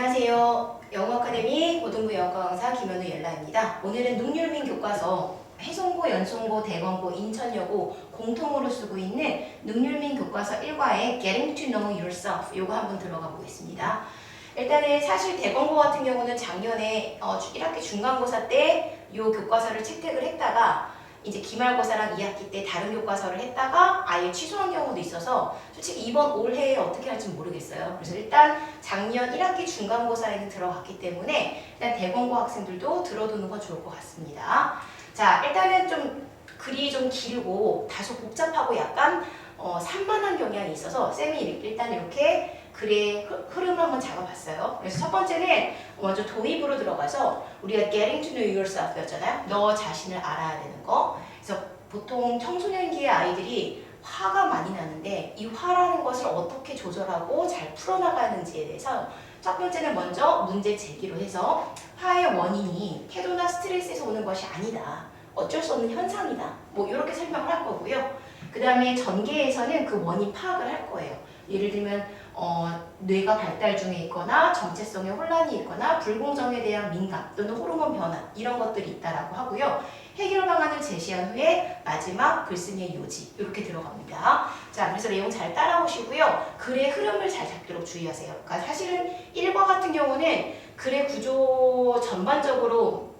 안녕하세요. 영어 아카데미 고등부 영어 강사 김현우 옐라입니다. 오늘은 능률민 교과서 해송고, 연송고, 대검고, 인천여고 공통으로 쓰고 있는 능률민 교과서 1과의 Getting to Know Yourself 요거 한번 들어가 보겠습니다. 일단은 사실 대검고 같은 경우는 작년에 1학기 중간고사 때 요 교과서를 채택을 했다가 이제 기말고사랑 2학기 때 다른 교과서를 했다가 아예 취소한 경우도 있어서 솔직히 이번 올해에 어떻게 할지 모르겠어요. 그래서 일단 작년 1학기 중간고사에는 들어갔기 때문에 일단 대검고 학생들도 들어두는 건 좋을 것 같습니다. 자, 일단은 좀 글이 좀 길고 다소 복잡하고 약간 산만한 경향이 있어서 쌤이 일단 이렇게 글의 흐름을 한번 잡아봤어요. 그래서 첫 번째는 먼저 도입으로 들어가서 우리가 Getting to know yourself 였잖아요. 너 자신을 알아야 되는 거. 그래서 보통 청소년기의 아이들이 화가 많이 나는데 이 화라는 것을 어떻게 조절하고 잘 풀어나가는지에 대해서 첫 번째는 먼저 문제 제기로 해서 화의 원인이 태도나 스트레스에서 오는 것이 아니다. 어쩔 수 없는 현상이다. 뭐 이렇게 설명을 할 거고요. 그 다음에 전개에서는 그 원인 파악을 할 거예요. 예를 들면 뇌가 발달 중에 있거나 정체성에 혼란이 있거나 불공정에 대한 민감 또는 호르몬 변화 이런 것들이 있다라고 하고요. 해결 방안을 제시한 후에 마지막 글쓴이의 요지 이렇게 들어갑니다. 자, 그래서 내용 잘 따라오시고요. 글의 흐름을 잘 잡도록 주의하세요. 그러니까 사실은 1과 같은 경우는 글의 구조 전반적으로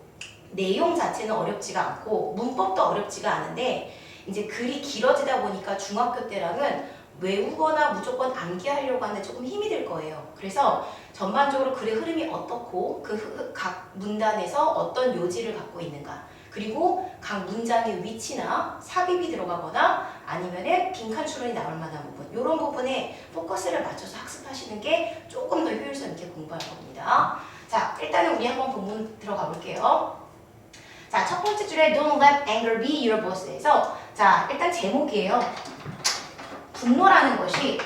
내용 자체는 어렵지가 않고 문법도 어렵지가 않은데 이제 글이 길어지다 보니까 중학교 때랑은 외우거나 무조건 암기하려고 하는 조금 힘이 들 거예요. 그래서 전반적으로 글의 흐름이 어떻고 각 문단에서 어떤 요지를 갖고 있는가 그리고 각 문장의 위치나 삽입이 들어가거나 아니면은 빈칸 추론이 나올 만한 부분 이런 부분에 포커스를 맞춰서 학습하시는 게 조금 더 효율성 있게 공부할 겁니다. 자, 일단은 우리 한번 본문 들어가 볼게요. 자, 첫 번째 줄에 Don't let anger be your boss에서 자, 일단 제목이에요. 분노라는 것이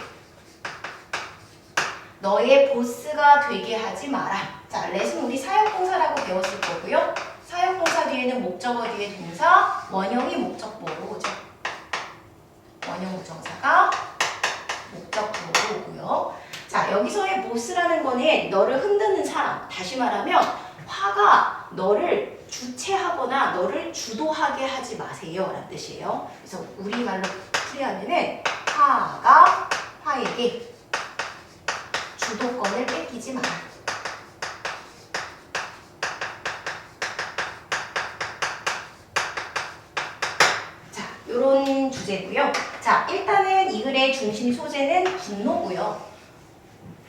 너의 보스가 되게 하지 마라. 자, let은 우리 사역동사라고 배웠을 거고요. 사역동사 뒤에는 목적어 뒤에 동사, 원형이 목적보로 오죠. 원형 목적사가 목적보로 오고요. 자, 여기서의 보스라는 거는 너를 흔드는 사람. 다시 말하면 화가 너를 주체하거나 너를 주도하게 하지 마세요 라는 뜻이에요. 그래서 우리말로 풀이하면은 화가 화에게 주도권을 뺏기지 마라. 자, 요런 주제고요. 자, 일단은 이 글의 중심 소재는 분노고요.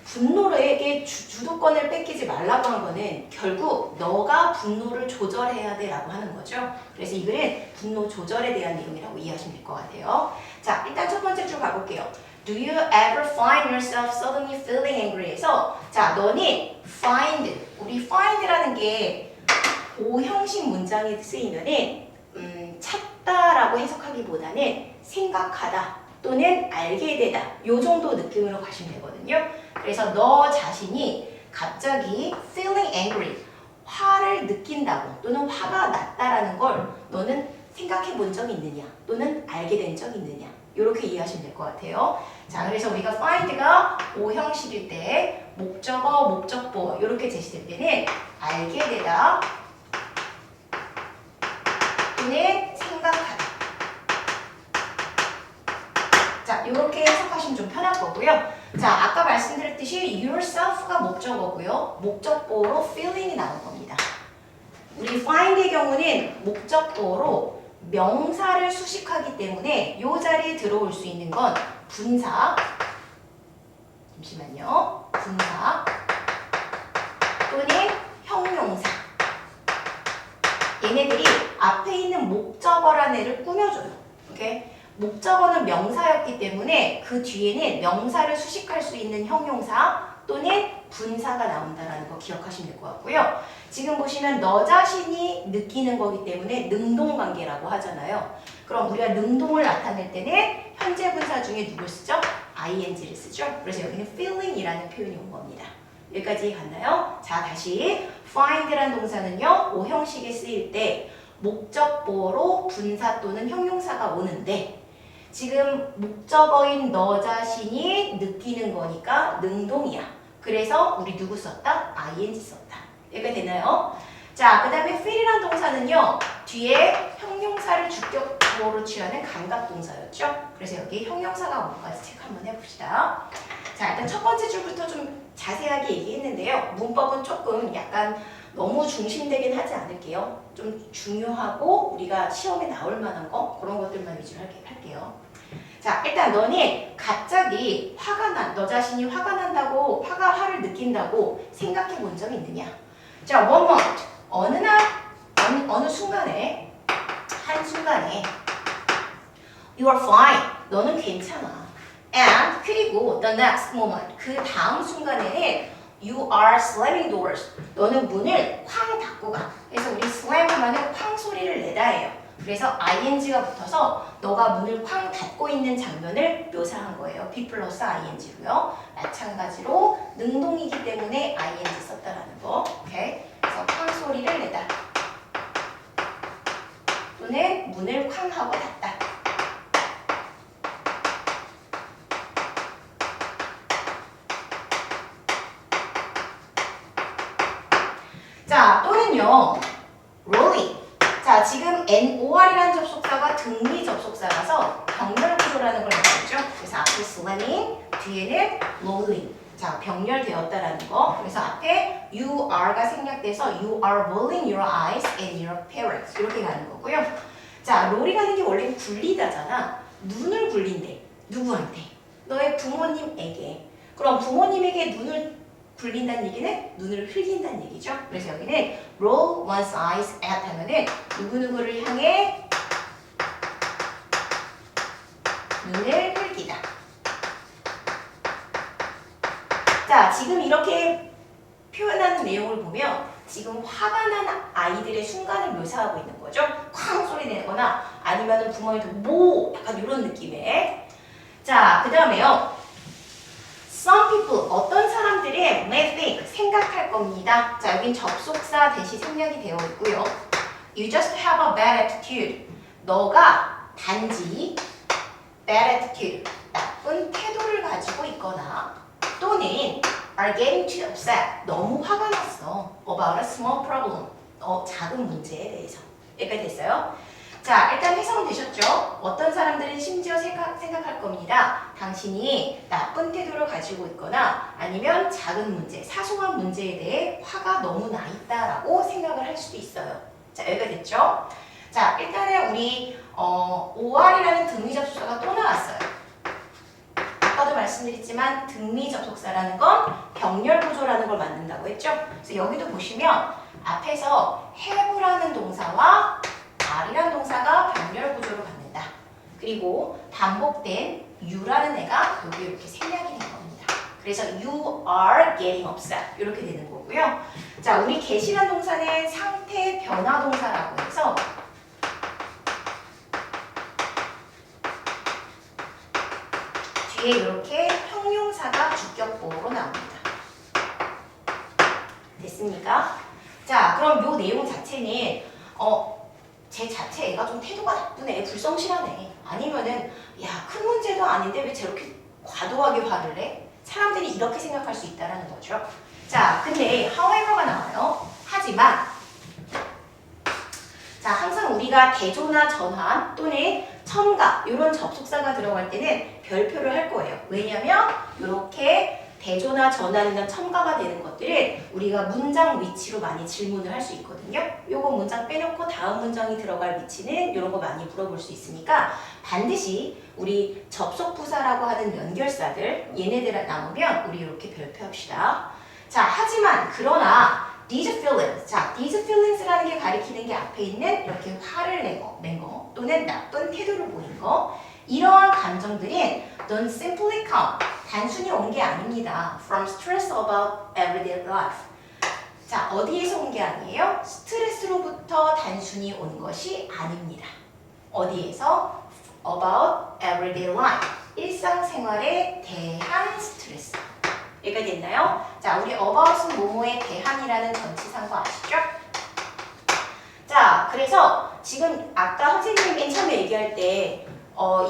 분노에게 주도권을 뺏기지 말라고 한 거는 결국 너가 분노를 조절해야 돼 라고 하는 거죠. 그래서 이 글은 분노 조절에 대한 내용이라고 이해하시면 될 것 같아요. 자, 일단 첫 번째 줄 가볼게요. Do you ever find yourself suddenly feeling angry? 에서 자, 너는 find, 우리 find라는 게 오형식 문장에 쓰이면은 찾다라고 해석하기보다는 생각하다 또는 알게 되다 요 정도 느낌으로 가시면 되거든요. 그래서 너 자신이 갑자기 feeling angry, 화를 느낀다고 또는 화가 났다라는 걸 너는 생각해 본 적이 있느냐 또는 알게 된 적이 있느냐 이렇게 이해하시면 될 것 같아요. 자, 그래서 우리가 find가 오형식일 때 목적어, 목적보 이렇게 제시될 때는 알게 되다 또는 생각하다. 자, 이렇게 해석하시면 좀 편할 거고요. 자, 아까 말씀드렸듯이 yourself가 목적어고요. 목적보로 feeling이 나온 겁니다. 우리 find의 경우는 목적보로 명사를 수식하기 때문에 이 자리에 들어올 수 있는 건 분사, 잠시만요. 분사 또는 형용사. 얘네들이 앞에 있는 목적어라는 애를 꾸며줘요. 오케이? 목적어는 명사였기 때문에 그 뒤에는 명사를 수식할 수 있는 형용사 또는 분사가 나온다는 거 기억하시면 될 것 같고요. 지금 보시면 너 자신이 느끼는 거기 때문에 능동관계라고 하잖아요. 그럼 우리가 능동을 나타낼 때는 현재 분사 중에 누굴 쓰죠? ing를 쓰죠. 그래서 여기는 feeling이라는 표현이 온 겁니다. 여기까지 갔나요? 자, 다시 find라는 동사는요. 오형식에 쓰일 때 목적보로 분사 또는 형용사가 오는데 지금 목적어인 너 자신이 느끼는 거니까 능동이야. 그래서 우리 누구 썼다? ing 썼다. 여기가 되나요? 자, 그 다음에 feel이라는 동사는요. 뒤에 형용사를 주격보로 취하는 감각동사였죠. 그래서 여기 형용사가 뭔가지 체크 한번 해봅시다. 자, 일단 첫 번째 줄부터 좀 자세하게 얘기했는데요. 문법은 조금 약간 너무 중심되긴 하지 않을게요. 좀 중요하고 우리가 시험에 나올 만한 거 그런 것들만 위주로 할게요. 자, 일단 너는 갑자기 너 자신이 화가 난다고, 화를 느낀다고 생각해 본 적 있느냐? 자, one moment. 어느 날, 어느 순간에, 한순간에 you are fine. 너는 괜찮아. And 그리고 the next moment. 그 다음 순간에는 you are slamming doors. 너는 문을 쾅 닫고 가. 그래서 우리 slam 하면은 쾅 소리를 내다예요. 그래서 ing가 붙어서 너가 문을 쾅 닫고 있는 장면을 묘사한 거예요. be 플러스 ing로요. 마찬가지로 능동이기 때문에 ing 썼다라는 거. 오케이? 그래서 쾅 소리를 내다. 또는 문을 쾅 하고 닫다. 자, 또는요. rolling. 자, 지금 NOR이라는 접속사가 등미 접속사라서 병렬구조라는 걸 말하죠. 그래서 앞에 slamming, 뒤에는 rolling. 자, 병렬되었다라는 거. 그래서 앞에 you are가 생략돼서 you are rolling your eyes and your parents 이렇게 가는 거고요. 자, rolling하는 게 원래 굴리다잖아. 눈을 굴린대. 누구한테? 너의 부모님에게. 그럼 부모님에게 눈을 굴린다는 얘기는 눈을 흘린다는 얘기죠. 그래서 여기는 roll one's eyes at 하면은 누구누구를 향해 눈을 흘기다. 자, 지금 이렇게 표현하는 내용을 보면 지금 화가 난 아이들의 순간을 묘사하고 있는 거죠. 쾅 소리 내거나 아니면 부모님한테 뭐 약간 이런 느낌의. 자, 그 다음에요. Some people, 어떤 사람들이 may think, 생각할 겁니다. 자, 여긴 접속사 대시 생략이 되어 있고요. You just have a bad attitude. 너가 단지 bad attitude, 나쁜 태도를 가지고 있거나 또는 are getting too upset, 너무 화가 났어. About a small problem, 작은 문제에 대해서. 여기까지 됐어요? 자, 일단 해석은 되셨죠? 어떤 사람들은 심지어 생각할 겁니다. 당신이 나쁜 태도를 가지고 있거나 아니면 작은 문제, 사소한 문제에 대해 화가 너무 나 있다라고 생각을 할 수도 있어요. 자, 여기가 됐죠? 자, 일단은 우리 OR이라는 등위 접속사가 또 나왔어요. 아까도 말씀드렸지만 등위 접속사라는 건 병렬 구조라는 걸 만든다고 했죠? 그래서 여기도 보시면 앞에서 have라는 동사와 are이라는 동사가 병렬 구조로 갖는다. 그리고 반복된 you라는 애가 여기 이렇게 생략이 된 겁니다. 그래서 you are getting upset 이렇게 되는 거고요. 자, 우리 get이라는 동사는 상태 변화 동사라고 해서 뒤에 이렇게 형용사가 주격보호로 나옵니다. 됐습니까? 자, 그럼 요 내용 자체는 제 자체 애가 좀 태도가 나쁘네, 불성실하네. 아니면은 야, 큰 문제도 아닌데 왜 저렇게 과도하게 화를 내? 사람들이 이렇게 생각할 수 있다는 거죠. 자, 근데 however가 나와요. 하지만 자, 항상 우리가 대조나 전환 또는 첨가 이런 접속사가 들어갈 때는 별표를 할 거예요. 왜냐면 이렇게 대조나 전환이나 첨가가 되는 것들은 우리가 문장 위치로 많이 질문을 할 수 있거든요. 요거 문장 빼놓고 다음 문장이 들어갈 위치는 이런 거 많이 물어볼 수 있으니까 반드시 우리 접속부사라고 하는 연결사들 얘네들 나오면 우리 이렇게 별표합시다. 자, 하지만 그러나 these feelings, 자, these feelings라는 게 가리키는 게 앞에 있는 이렇게 화를 낸 거 또는 나쁜 태도를 보인 거 이러한 감정들은 don't simply come, 단순히 온 게 아닙니다. From stress about everyday life. 자, 어디에서 온 게 아니에요? 스트레스로부터 단순히 온 것이 아닙니다. 어디에서? About everyday life. 일상생활에 대한 스트레스. 여기가 됐나요? 자, 우리 about은 뭐뭐에 대한이라는 전치사인 거 아시죠? 자, 그래서 지금 아까 선생님이 맨 처음에 얘기할 때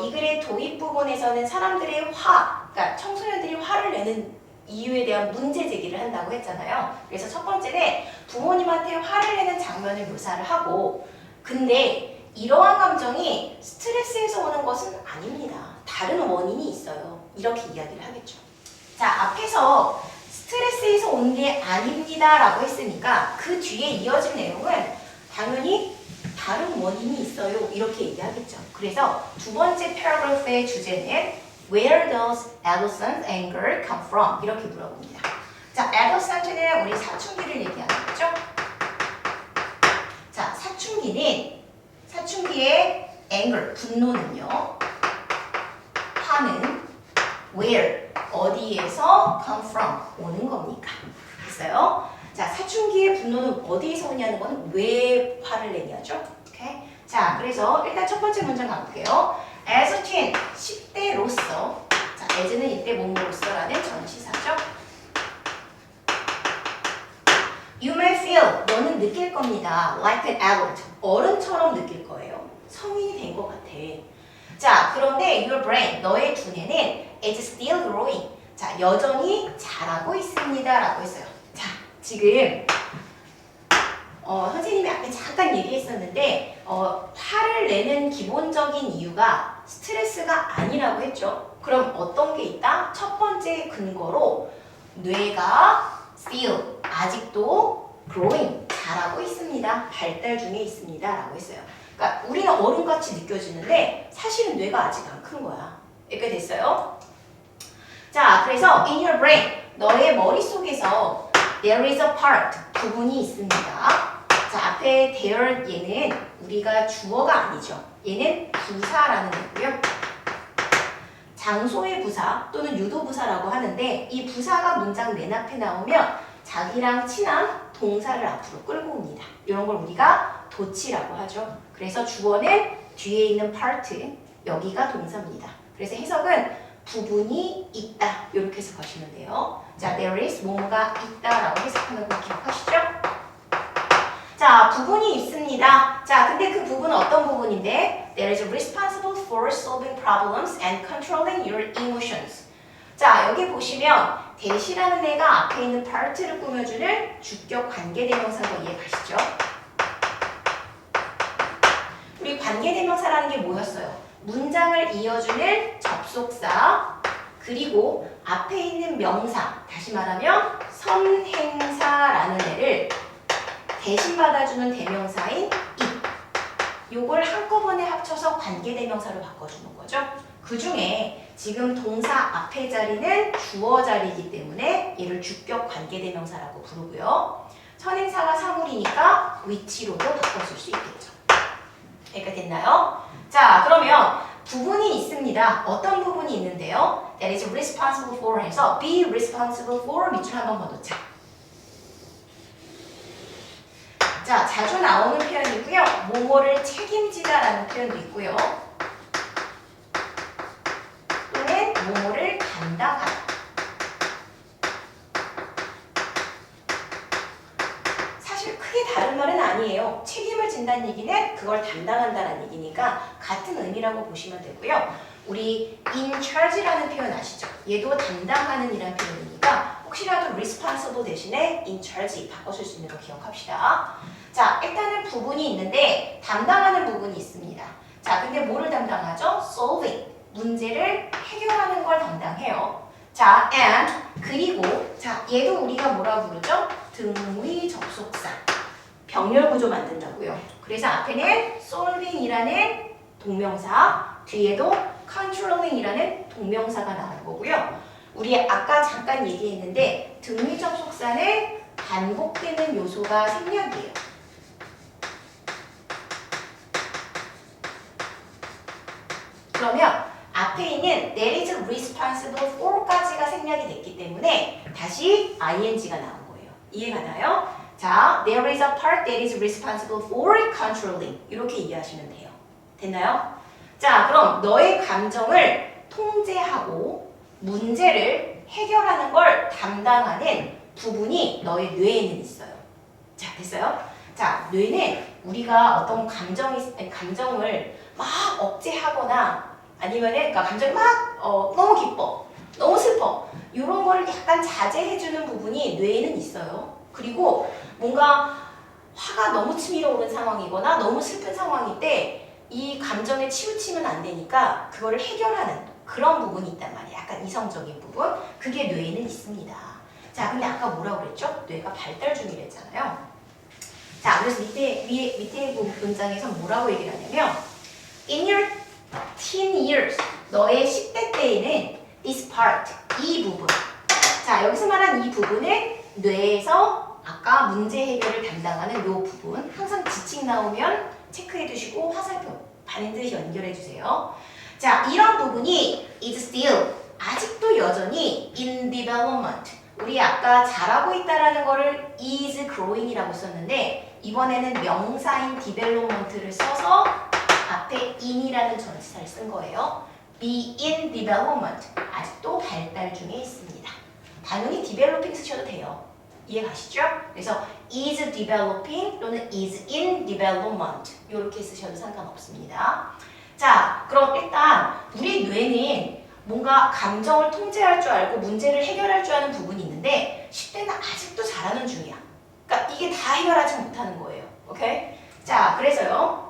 이 글의 도입 부분에서는 사람들의 그러니까 청소년들이 화를 내는 이유에 대한 문제 제기를 한다고 했잖아요. 그래서 첫 번째는 부모님한테 화를 내는 장면을 묘사를 하고, 근데 이러한 감정이 스트레스에서 오는 것은 아닙니다. 다른 원인이 있어요. 이렇게 이야기를 하겠죠. 자, 앞에서 스트레스에서 온 게 아닙니다 라고 했으니까 그 뒤에 이어진 내용은 당연히 다른 원인이 있어요. 이렇게 얘기하겠죠. 그래서 두 번째 패러그래프의 주제는 Where does adolescent anger come from? 이렇게 물어봅니다. 자, adolescent는 우리 사춘기를 얘기하는 거죠. 자, 사춘기의 anger, 분노는요. 화는 where, 어디에서 come from, 오는 겁니까? 됐어요? 자, 사춘기의 분노는 어디에서 오냐는 건 왜 화를 내냐죠? 오케이? 자, 그래서 일단 첫 번째 문장 가볼게요. As a teen, 10대로서, 자, as는 이때 뭐뭐로서라는 전치사죠. You may feel, 너는 느낄 겁니다. Like an adult, 어른처럼 느낄 거예요. 성인이 된 것 같아. 자, 그런데 your brain, 너의 두뇌는 is still growing. 자, 여전히 자라고 있습니다. 라고 했어요. 자, 지금 선생님이 앞에 잠깐 얘기했었는데 화를 내는 기본적인 이유가 스트레스가 아니라고 했죠. 그럼 어떤 게 있다? 첫 번째 근거로 뇌가 still, 아직도 growing, 자라고 있습니다. 발달 중에 있습니다. 라고 했어요. 그러니까 우리는 어른같이 느껴지는데 사실은 뇌가 아직 안 큰 거야. 이렇게 됐어요? 자, 그래서 in your brain, 너의 머릿속에서 there is a part, 부분이 있습니다. 자, 앞에 there 얘는 우리가 주어가 아니죠. 얘는 부사라는 거고요. 장소의 부사 또는 유도부사라고 하는데 이 부사가 문장 맨 앞에 나오면 자기랑 친한 동사를 앞으로 끌고 옵니다. 이런 걸 우리가 도치라고 하죠. 그래서 주어는 뒤에 있는 part, 여기가 동사입니다. 그래서 해석은 부분이 있다. 이렇게 해석하시면 돼요. 자, there is 뭐뭐가 있다라고 해석하는 거 기억하시죠? 자, 부분이 있습니다. 자, 근데 그 부분은 어떤 부분인데? There is responsible for solving problems and controlling your emotions. 자, 여기 보시면 대시라는 애가 앞에 있는 part를 꾸며주는 주격 관계대명사인 거 이해가시죠? 우리 관계대명사라는 게 뭐였어요? 문장을 이어주는 접속사, 그리고 앞에 있는 명사, 다시 말하면 선행사라는 애를 대신 받아주는 대명사인 it, 요걸 한꺼번에 합쳐서 관계대명사로 바꿔주는 거죠. 그 중에 지금 동사 앞에 자리는 주어 자리이기 때문에 얘를 주격 관계대명사라고 부르고요. 선행사가 사물이니까 위치로도 바꿔줄 수 있겠죠. 여기까지 됐나요? 자, 그러면 부분이 있습니다. 어떤 부분이 있는데요? That is responsible for 해서 be responsible for 밑줄 한번 걷어차. 자, 자주 나오는 표현이고요. 뭐뭐를 책임지다라는 표현도 있고요. 또는 뭐뭐를 감당하다. 사실 크게 다른 말은 아니에요. 책임을 진다는 얘기는 그걸 담당한다는 얘기니까 같은 의미라고 보시면 되고요. 우리 in charge라는 표현 아시죠? 얘도 담당하는 이란 표현이니까 혹시라도 responsible 대신에 in charge 바꿔줄 수 있는 거 기억합시다. 자, 일단은 부분이 있는데 담당하는 부분이 있습니다. 자, 근데 뭐를 담당하죠? solving, 문제를 해결하는 걸 담당해요. 자, and 그리고 자, 얘도 우리가 뭐라고 부르죠? 등위 접속사, 병렬 구조 만든다고요. 그래서 앞에는 solving이라는 동명사, 뒤에도 controlling이라는 동명사가 나올 거고요. 우리 아까 잠깐 얘기했는데 등위 접속사는 반복되는 요소가 생략이에요. 그러면 앞에 있는 that is responsible for까지가 생략이 됐기 때문에 다시 ing가 나온 거예요. 이해가나요? 자, there is a part that is responsible for controlling. 이렇게 이해하시면 돼요. 됐나요? 자, 그럼 너의 감정을 통제하고 문제를 해결하는 걸 담당하는 부분이 너의 뇌에는 있어요. 자, 됐어요? 자, 뇌는 우리가 어떤 감정을 막 억제하거나 아니면은 그러니까 감정이 막 너무 기뻐, 너무 슬퍼 이런 거를 약간 자제해주는 부분이 뇌에는 있어요. 그리고 뭔가 화가 너무 치밀어 오른 상황이거나 너무 슬픈 상황일 때 이 감정에 치우치면 안 되니까 그거를 해결하는 그런 부분이 있단 말이에요. 약간 이성적인 부분. 그게 뇌에는 있습니다. 자, 근데 아까 뭐라고 그랬죠? 뇌가 발달 중이랬잖아요. 자, 그래서 밑에 문장에서 뭐라고 얘기를 하냐면 In your teen years, 너의 10대 때에는 this part, 이 부분. 자, 여기서 말한 이 부분은 뇌에서 아까 문제 해결을 담당하는 이 부분. 항상 지칭 나오면 체크해 두시고 화살표 반드시 연결해 주세요. 자, 이런 부분이 is still, 아직도 여전히 in development. 우리 아까 잘하고 있다라는 거를 is growing이라고 썼는데 이번에는 명사인 development를 써서 앞에 in이라는 전치사를 쓴 거예요. be in development, 아직도 발달 중에 있습니다. 당연히 developing 쓰셔도 돼요. 이해 가시죠? 그래서 is developing 또는 is in development 이렇게 쓰셔도 상관없습니다. 자, 그럼 일단 우리 뇌는 뭔가 감정을 통제할 줄 알고 문제를 해결할 줄 아는 부분이 있는데 10대는 아직도 잘하는 중이야. 그러니까 이게 다 해결하지 못하는 거예요. 오케이? 자, 그래서요.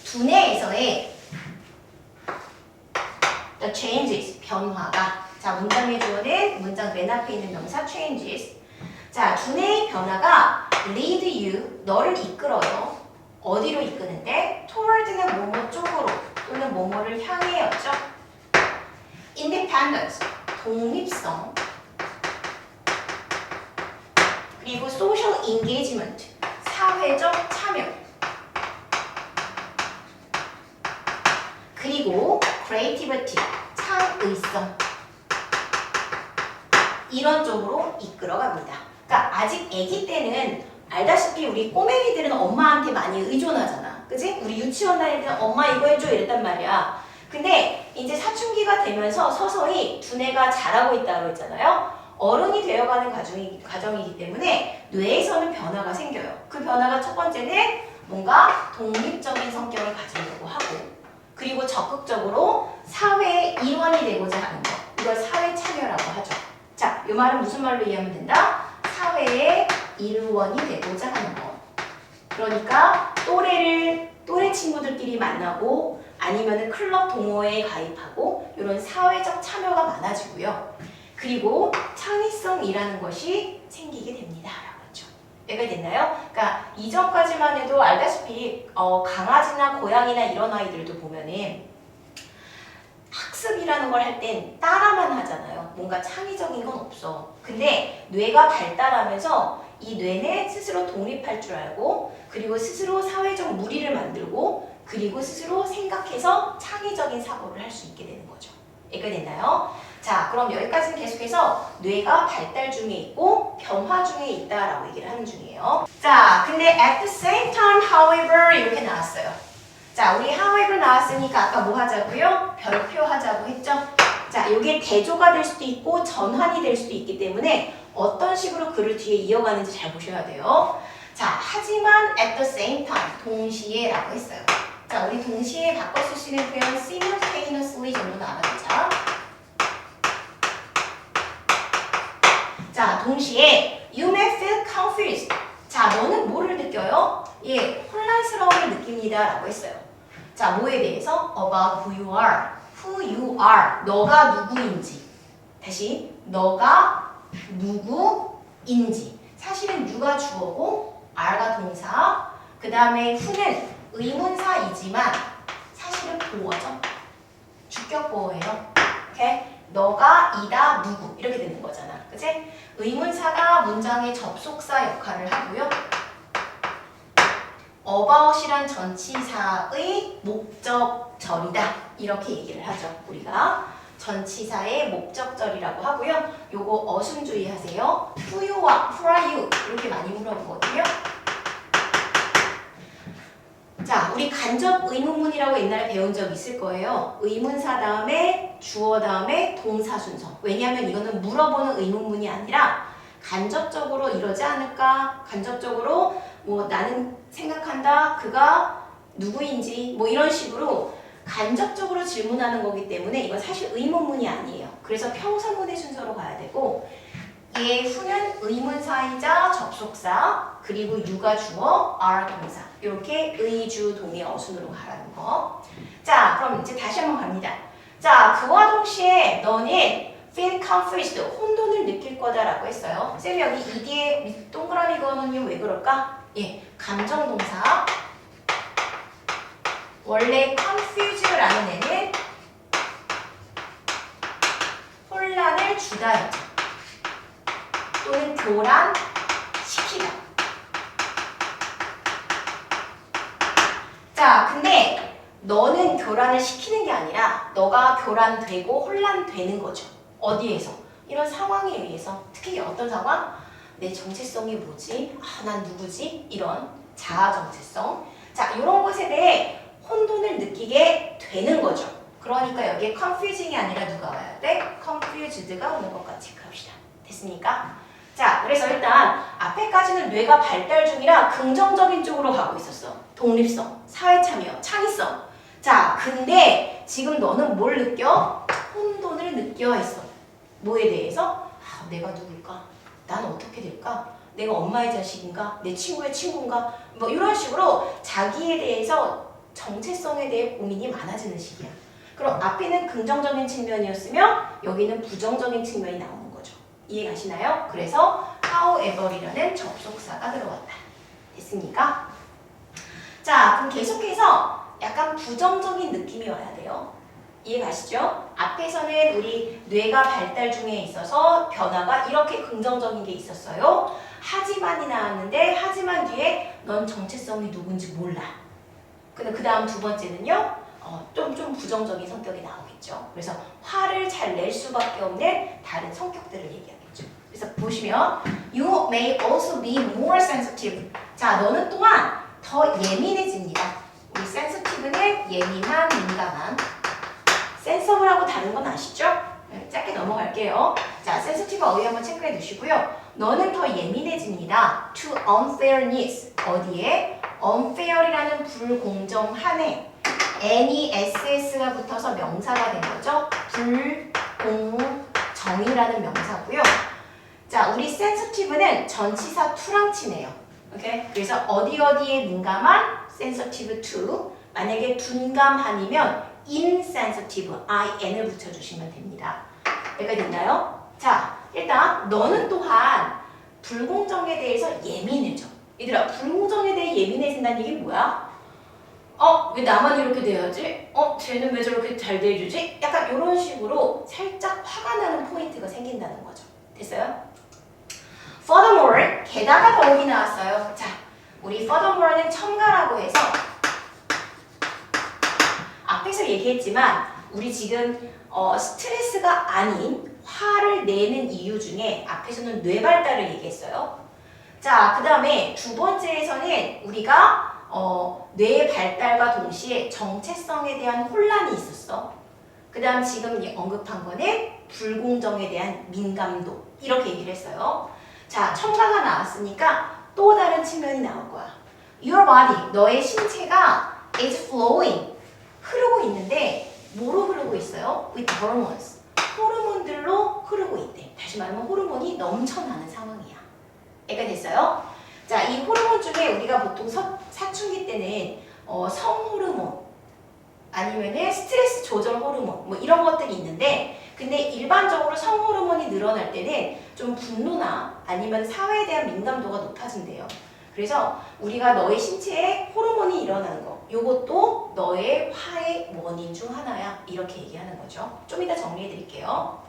두뇌에서의 the changes, 변화가 자, 문장의 주어는 문장 맨 앞에 있는 명사 changes. 자, 두뇌의 변화가 lead you, 너를 이끌어요. 어디로 이끄는데? toward는 뭐뭐 쪽으로 또는 뭐뭐를 향해였죠. independence, 독립성. 그리고 social engagement, 사회적 참여. 그리고 creativity, 창의성. 이런 쪽으로 이끌어갑니다. 그러니까 아직 아기 때는 알다시피 우리 꼬맹이들은 엄마한테 많이 의존하잖아. 그치? 우리 유치원 다닐 때는 엄마 이거 해줘 이랬단 말이야. 근데 이제 사춘기가 되면서 서서히 두뇌가 자라고 있다고 했잖아요. 어른이 되어가는 과정이기 때문에 뇌에서는 변화가 생겨요. 그 변화가 첫 번째는 뭔가 독립적인 성격을 가지려고 하고 그리고 적극적으로 사회의 일원이 되고자 하는 거. 이걸 사회 참여라고 하죠. 자, 이 말은 무슨 말로 이해하면 된다? 사회의 일원이 되고자 하는 거. 그러니까 또래 친구들끼리 만나고 아니면은 클럽 동호회에 가입하고 이런 사회적 참여가 많아지고요. 그리고 창의성이라는 것이 생기게 됩니다. 라고 했죠. 이해가 됐나요? 그러니까 이전까지만 해도 알다시피 강아지나 고양이나 이런 아이들도 보면은 학습이라는 걸 할 땐 따라만 하잖아요. 뭔가 창의적인 건 없어. 근데 뇌가 발달하면서 이 뇌는 스스로 독립할 줄 알고 그리고 스스로 사회적 무리를 만들고 그리고 스스로 생각해서 창의적인 사고를 할 수 있게 되는 거죠. 이해가 됐나요? 자, 그럼 여기까지는 계속해서 뇌가 발달 중에 있고 변화 중에 있다라고 얘기를 하는 중이에요. 자, 근데 at the same time, however 이렇게 나왔어요. 자, 우리 however 나왔으니까 아까 뭐 하자고요? 별표 하자고 했죠? 자, 이게 대조가 될 수도 있고 전환이 될 수도 있기 때문에 어떤 식으로 글을 뒤에 이어가는지 잘 보셔야 돼요. 자, 하지만 at the same time, 동시에 라고 했어요. 자, 우리 동시에 바꿔 쓸 수 있는 표현 simultaneously 정도는 알아두자. 자, 동시에 you may feel confused. 자, 너는 뭐를 느껴요? 예, 혼란스러움을 느낍니다 라고 했어요. 자, 뭐에 대해서? about who you are. who you are. 너가 누구인지. 다시, 너가 누구인지. 사실은 you가 주어고 are가 동사. 그 다음에 who는 의문사이지만 사실은 보어죠. 주격 보어예요. 오케이? 너가 이다 누구 이렇게 되는 거잖아. 그치? 의문사가 문장의 접속사 역할을 하고요. about이란 전치사의 목적절이다. 이렇게 얘기를 하죠. 우리가 전치사의 목적절이라고 하고요. 요거 어순 주의하세요. who are you 이렇게 많이 물어보거든요. 자, 우리 간접 의문문이라고 옛날에 배운 적 있을 거예요. 의문사 다음에 주어 다음에 동사 순서. 왜냐하면 이거는 물어보는 의문문이 아니라 간접적으로 이러지 않을까? 간접적으로 뭐 나는 생각한다. 그가 누구인지 뭐 이런 식으로 간접적으로 질문하는 거기 때문에 이건 사실 의문문이 아니에요. 그래서 평서문의 순서로 가야 되고 얘 후는 의문사이자 접속사 그리고 유가 주어, are 동사 이렇게 의주 동의 어순으로 가라는 거. 자, 그럼 이제 다시 한번 갑니다. 자, 그와 동시에 너는 feel confused, 혼돈을 느낄 거다라고 했어요. 쌤이 여기 이 뒤에 동그라미 그어놓으면 왜 그럴까? 예, 감정동사. 원래 confuse라는 애는 혼란을 주다였죠. 또는 교란시키다. 자, 근데 너는 교란을 시키는 게 아니라 너가 교란되고 혼란되는 거죠. 어디에서? 이런 상황에 의해서. 특히 어떤 상황? 내 정체성이 뭐지? 아, 난 누구지? 이런 자아 정체성. 자, 이런 것에 대해 혼돈을 느끼게 되는 거죠. 그러니까 여기에 confusing이 아니라 누가 와야 돼? confused가 오는 것과 체크합시다. 됐습니까? 자, 그래서 일단 앞에까지는 뇌가 발달 중이라 긍정적인 쪽으로 가고 있었어. 독립성, 사회참여, 창의성. 자, 근데 지금 너는 뭘 느껴? 혼돈을 느껴 있어. 뭐에 대해서? 아, 내가 누굴까? 난 어떻게 될까? 내가 엄마의 자식인가? 내 친구의 친구인가? 뭐 이런 식으로 자기에 대해서 정체성에 대해 고민이 많아지는 시기야. 그럼 앞에는 긍정적인 측면이었으면 여기는 부정적인 측면이 나오는 거죠. 이해가시나요? 그래서 however이라는 접속사가 들어왔다. 됐습니까? 자, 그럼 계속해서 약간 부정적인 느낌이 와야 돼요. 이해가시죠? 앞에서는 우리 뇌가 발달 중에 있어서 변화가 이렇게 긍정적인 게 있었어요. 하지만이 나왔는데 하지만 뒤에 넌 정체성이 누군지 몰라. 근데 그 다음 두 번째는요. 좀 부정적인 성격이 나오겠죠. 그래서 화를 잘 낼 수밖에 없는 다른 성격들을 얘기하겠죠. 그래서 보시면 You may also be more sensitive. 자, 너는 또한 더 예민해집니다. 우리 sensitive는 예민한, 민감한. sensible하고 다른 건 아시죠? 네, 짧게 넘어갈게요. 자, sensitive 어휘 한번 체크해 두시고요. 너는 더 예민해집니다. to unfairness. 어디에? unfair이라는 불공정함에 n이 ss가 붙어서 명사가 된 거죠. 불공정이라는 명사고요. 자, 우리 sensitive는 전치사 to랑 치네요. 오케이? 그래서 어디에 민감한? sensitive to. 만약에 둔감한이면 insensitive, in을 붙여주시면 됩니다. 여기까지 됐나요? 자, 일단 너는 또한 불공정에 대해서 예민해져. 얘들아, 불공정에 대해 예민해진다는 얘기는 뭐야? 왜 나만 이렇게 돼야지? 쟤는 왜 저렇게 잘 대해주지? 약간 이런 식으로 살짝 화가 나는 포인트가 생긴다는 거죠. 됐어요? Furthermore, 게다가 더욱이 나왔어요. 자, 우리 furthermore는 첨가라고 해서 앞에서 얘기했지만 우리 지금 스트레스가 아닌 화를 내는 이유 중에 앞에서는 뇌발달을 얘기했어요. 자, 그 다음에 두 번째에서는 우리가 뇌 발달과 동시에 정체성에 대한 혼란이 있었어. 그 다음 지금 언급한 거는 불공정에 대한 민감도 이렇게 얘기를 했어요. 자, 첨가가 나왔으니까 또 다른 측면이 나올 거야. Your body, 너의 신체가 is flowing, 흐르고 있는데 뭐로 흐르고 있어요? With hormones, 호르몬들로 흐르고 있대. 다시 말하면 호르몬이 넘쳐나는 상황이야. 이해가 됐어요? 자, 이 호르몬 중에 우리가 보통 사춘기 때는 성호르몬 아니면은 스트레스 조절 호르몬 뭐 이런 것들이 있는데 근데 일반적으로 성호르몬이 늘어날 때는 좀 분노나 아니면 사회에 대한 민감도가 높아진대요. 그래서 우리가 너의 신체에 호르몬이 일어나는 거 요것도 너의 화의 원인 중 하나야 이렇게 얘기하는 거죠. 좀 이따 정리해 드릴게요.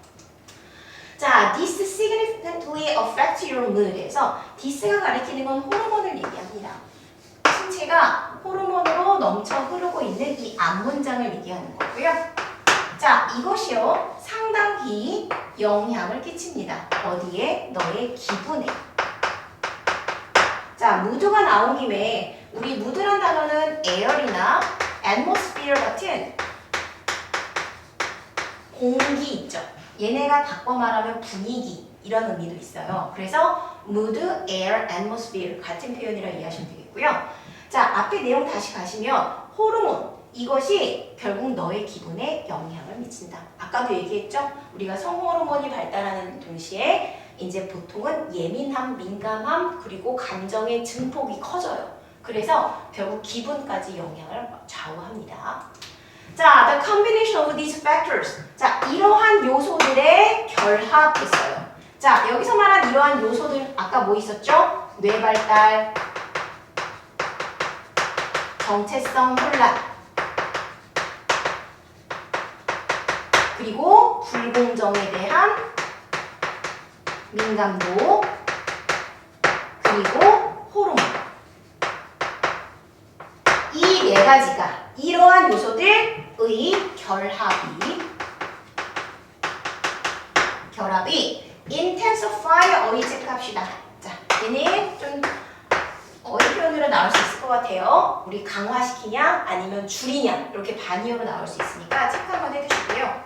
자, this significantly affects your mood에서 this가 가리키는 건 호르몬을 얘기합니다. 신체가 호르몬으로 넘쳐 흐르고 있는 이 앞문장을 얘기하는 거고요. 자, 이것이요 상당히 영향을 끼칩니다. 어디에? 너의 기분에. 자, 무드가 나온 김에 우리 무드란 단어는 air이나 atmosphere 같은 공기 있죠. 얘네가 바꿔 말하면 분위기 이런 의미도 있어요. 그래서 mood, air, atmosphere 같은 표현이라 이해하시면 되겠고요. 자, 앞에 내용 다시 가시면 호르몬 이것이 결국 너의 기분에 영향을 미친다. 아까도 얘기했죠? 우리가 성호르몬이 발달하는 동시에 이제 보통은 예민함, 민감함, 그리고 감정의 증폭이 커져요. 그래서 결국 기분까지 영향을 좌우합니다. 자, the combination of these factors. 자, 이러한 요소들의 결합했어요. 자, 여기서 말한 이러한 요소들 아까 뭐 있었죠? 뇌 발달, 정체성 혼란, 그리고 불공정에 대한 민감도, 그리고 호르몬. 이 네 가지가 이러한 요소들의 결합이 intensify 어휘 체크합시다. 자, 얘는 좀 어휘 표현으로 나올 수 있을 것 같아요. 우리 강화시키냐 아니면 줄이냐 이렇게 반이어로 나올 수 있으니까 체크 한번 해주시고요.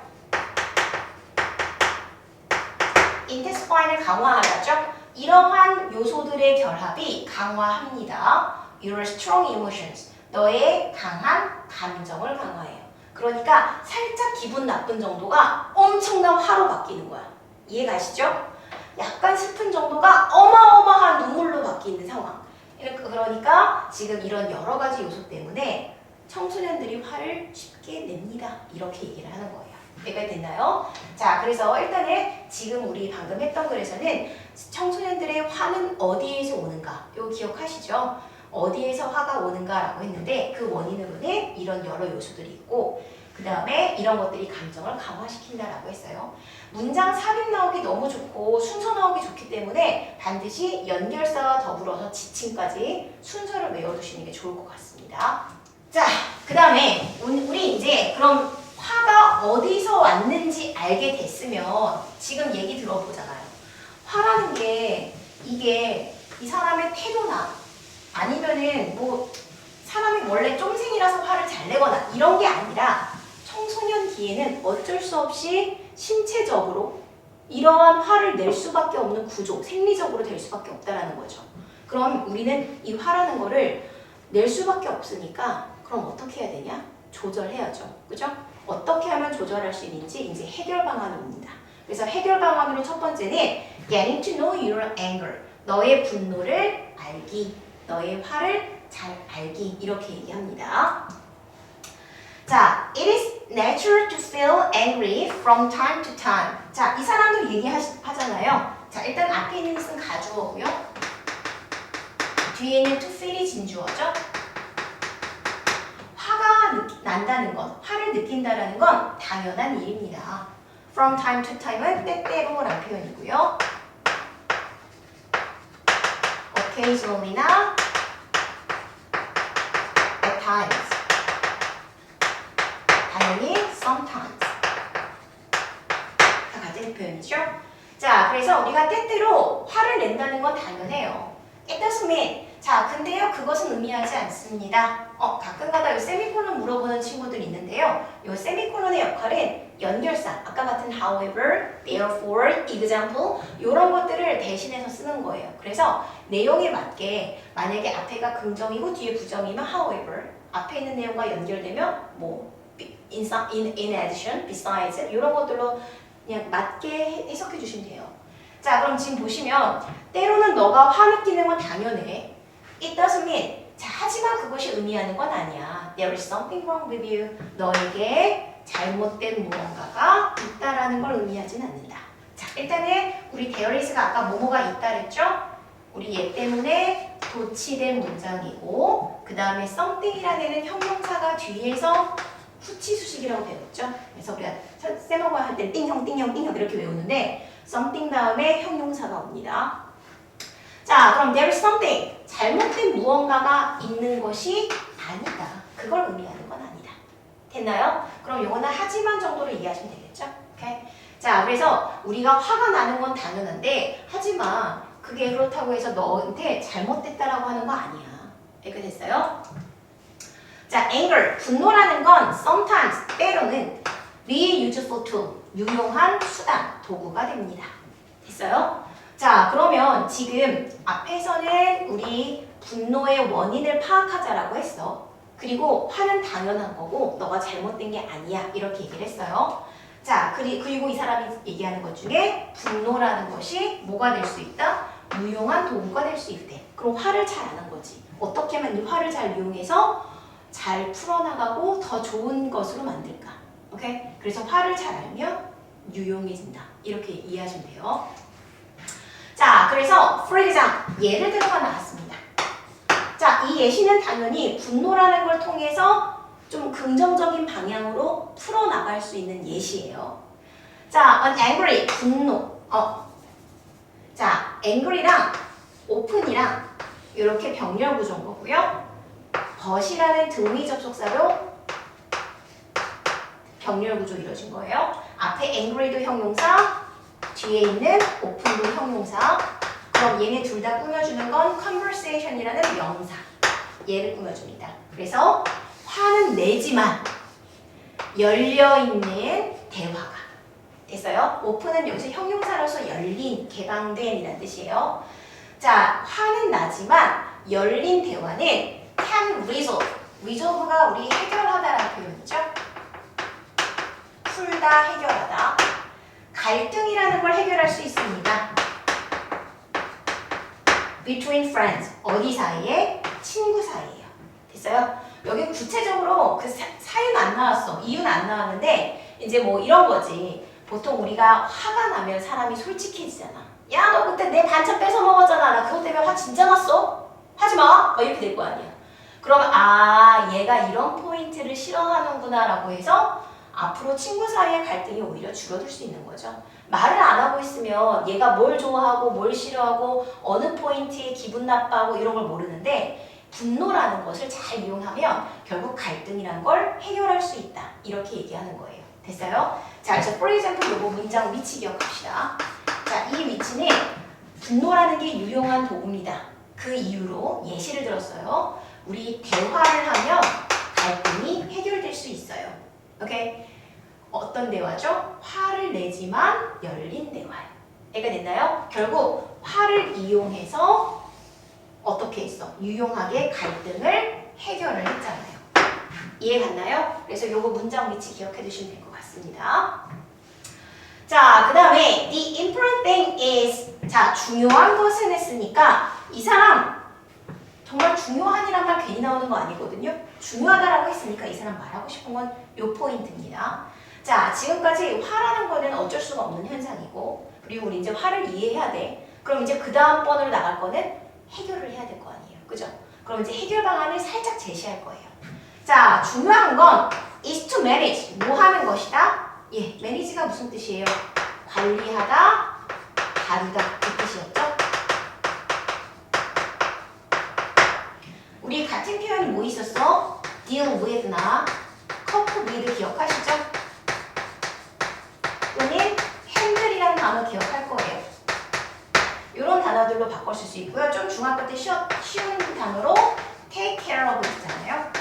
intensify는 강화하죠. 이러한 요소들의 결합이 강화합니다. Your strong emotions. 너의 강한 감정을 강화해요. 그러니까 살짝 기분 나쁜 정도가 엄청난 화로 바뀌는 거야. 이해가시죠? 약간 슬픈 정도가 어마어마한 눈물로 바뀌는 상황. 그러니까 지금 이런 여러 가지 요소 때문에 청소년들이 화를 쉽게 냅니다. 이렇게 얘기를 하는 거예요. 이해가 됐나요? 자, 그래서 일단은 지금 우리 방금 했던 글에서는 청소년들의 화는 어디에서 오는가? 이거 기억하시죠? 어디에서 화가 오는가라고 했는데 그 원인으로는 이런 여러 요소들이 있고 그 다음에 이런 것들이 감정을 강화시킨다라고 했어요. 문장 삽입 나오기 너무 좋고 순서 나오기 좋기 때문에 반드시 연결사와 더불어서 지침까지 순서를 외워두시는 게 좋을 것 같습니다. 자, 그 다음에 우리 이제 그럼 화가 어디서 왔는지 알게 됐으면 지금 얘기 들어보잖아요. 화라는 게 이게 이 사람의 태도나 아니면은 뭐 사람이 원래 쫌생이라서 화를 잘 내거나 이런 게 아니라 청소년 기에는 어쩔 수 없이 신체적으로 이러한 화를 낼 수밖에 없는 구조, 생리적으로 될 수밖에 없다라는 거죠. 그럼 우리는 이 화라는 거를 낼 수밖에 없으니까 그럼 어떻게 해야 되냐? 조절해야죠. 그죠? 어떻게 하면 조절할 수 있는지 이제 해결 방안을 옵니다. 그래서 해결 방안으로 첫 번째는 getting to know your anger. 너의 분노를 알기, 너의 화를 잘 알기 이렇게 얘기합니다. 자, it is natural to feel angry from time to time. 자, 이 사람도 얘기하잖아요. 자, 일단 앞에 있는 것은 가주어고요. 뒤에 있는 to feel이 진주어죠. 화가 난다는 것, 화를 느낀다는 건 당연한 일입니다. From time to time은 때때로라는 표현이고요. Occasionally나 at times. 당연히 sometimes. 다 같은 표현이죠. 자, 그래서 우리가 때때로 화를 낸다는 건 당연해요. It doesn't mean. 자, 근데요, 그것은 의미하지 않습니다. 가끔가다 이 세미콜론 물어보는 친구들 있는데요. 이 세미콜론의 역할은 연결사, 아까 같은 however, therefore, example 이런 것들을 대신해서 쓰는 거예요. 그래서 내용에 맞게 만약에 앞에가 긍정이고 뒤에 부정이면 however, 앞에 있는 내용과 연결되면 뭐 in addition, besides 이런 것들로 그냥 맞게 해석해 주시면 돼요. 자, 그럼 지금 보시면 때로는 너가 화 느끼는 건 당연해. It doesn't mean. 자, 하지만 그것이 의미하는 건 아니야. There is something wrong with you. 너에게 잘못된 무언가가 있다라는 걸 의미하진 않는다. 자, 일단은 우리 there is가 아까 뭐뭐가 있다 그랬죠? 우리 얘 때문에 도치된 문장이고 그 다음에 something이라는 애는 형용사가 뒤에서 후치수식이라고 배웠죠? 그래서 우리가 쌤하고 할 때 띵형 띵형 띵형 이렇게 외우는데 something 다음에 형용사가 옵니다. 자, 그럼 there is something. 잘못된 무언가가 있는 것이 아니다. 그걸 의미하는 건 아니다. 됐나요? 그럼 요거는 하지만 정도로 이해하시면 되겠죠? 오케이? 자, 그래서 우리가 화가 나는 건 당연한데 하지만 그게 그렇다고 해서 너한테 잘못됐다라고 하는 거 아니야. 이렇게 됐어요? 자, anger, 분노라는 건 sometimes, 때로는 be useful tool, 유용한 수단, 도구가 됩니다. 됐어요? 자, 그러면 지금 앞에서는 우리 분노의 원인을 파악하자라고 했어. 그리고 화는 당연한 거고 너가 잘못된 게 아니야. 이렇게 얘기를 했어요. 자, 그리고 이 사람이 얘기하는 것 중에 분노라는 것이 뭐가 될 수 있다? 유용한 도구가 될 수 있대. 그럼 화를 잘 아는 거지. 어떻게 하면 이 화를 잘 이용해서 잘 풀어나가고 더 좋은 것으로 만들까? 오케이? 그래서 화를 잘 알면 유용해진다. 이렇게 이해하시면 돼요. 자, 그래서 for example, 예를 들어가 나왔습니다. 자, 이 예시는 당연히 분노라는 걸 통해서 좀 긍정적인 방향으로 풀어나갈 수 있는 예시예요. 자, an angry, 분노. 자, angry랑 open이랑 이렇게 병렬 구조인 거고요. but이라는 등위 접속사로 병렬 구조 이루어진 거예요. 앞에 angry도 형용사, 뒤에 있는 open도 형용사. 그럼 얘네 둘 다 꾸며주는 건 conversation이라는 명사. 얘를 꾸며줍니다. 그래서 화는 내지만 열려있는 대화가 됐어요? open은 여기서 형용사로서 열린, 개방된 이란 뜻이에요. 자, 화는 나지만 열린 대화는 can resolve. resolve가 우리 해결하다라는 표현이죠. 풀다, 해결하다. 갈등이라는 걸 해결할 수 있습니다. between friends. 어디 사이에? 친구 사이에요. 됐어요? 여기 구체적으로 그 사유는 안 나왔어. 이유는 안 나왔는데 이제 뭐 이런 거지. 보통 우리가 화가 나면 사람이 솔직해지잖아. 야, 너 그때 내 반찬 뺏어 먹었잖아. 나 그것 때문에 화 진짜 났어. 하지 마. 막 이렇게 될 거 아니야. 그러면 아, 얘가 이런 포인트를 싫어하는구나 라고 해서 앞으로 친구 사이의 갈등이 오히려 줄어들 수 있는 거죠. 말을 안 하고 있으면 얘가 뭘 좋아하고 뭘 싫어하고 어느 포인트에 기분 나빠하고 이런 걸 모르는데 분노라는 것을 잘 이용하면 결국 갈등이란 걸 해결할 수 있다. 이렇게 얘기하는 거예요. 됐어요? 자, 그래서 for example 요거 문장 위치 기억합시다. 자, 이 위치는 분노라는 게 유용한 도구입니다. 그 이유로 예시를 들었어요. 우리 대화를 하면 갈등이 해결될 수 있어요. 오케이? 어떤 대화죠? 화를 내지만 열린 대화. 이해가 됐나요? 결국 화를 이용해서 어떻게 했어? 유용하게 갈등을 해결을 했잖아요. 이해 갔나요? 그래서 요거 문장 위치 기억해 두시면 될 것 같습니다. 자, 그 다음에 the important thing is 자, 중요한 것은 했으니까 이 사람 정말 중요한이란 말 괜히 나오는 거 아니거든요. 중요하다라고 했으니까 이 사람 말하고 싶은 건 요 포인트입니다. 자, 지금까지 화라는 거는 어쩔 수가 없는 현상이고 그리고 우리 이제 화를 이해해야 돼. 그럼 이제 그 다음 번으로 나갈 거는 해결을 해야 될 거 아니에요. 그죠? 그럼 이제 해결 방안을 살짝 제시할 거예요. 자, 중요한 건 is to manage. 뭐 하는 것이다? 예, manage가 무슨 뜻이에요? 관리하다, 다루다 이 뜻이었죠? 우리 같은 표현이 뭐 있었어? deal with나 cope with 기억하시죠? 또는 handle이라는 단어 기억할 거예요. 이런 단어들로 바꿔줄 수 있고요. 좀 중학교 때 쉬운 단어로 take care of 있잖아요.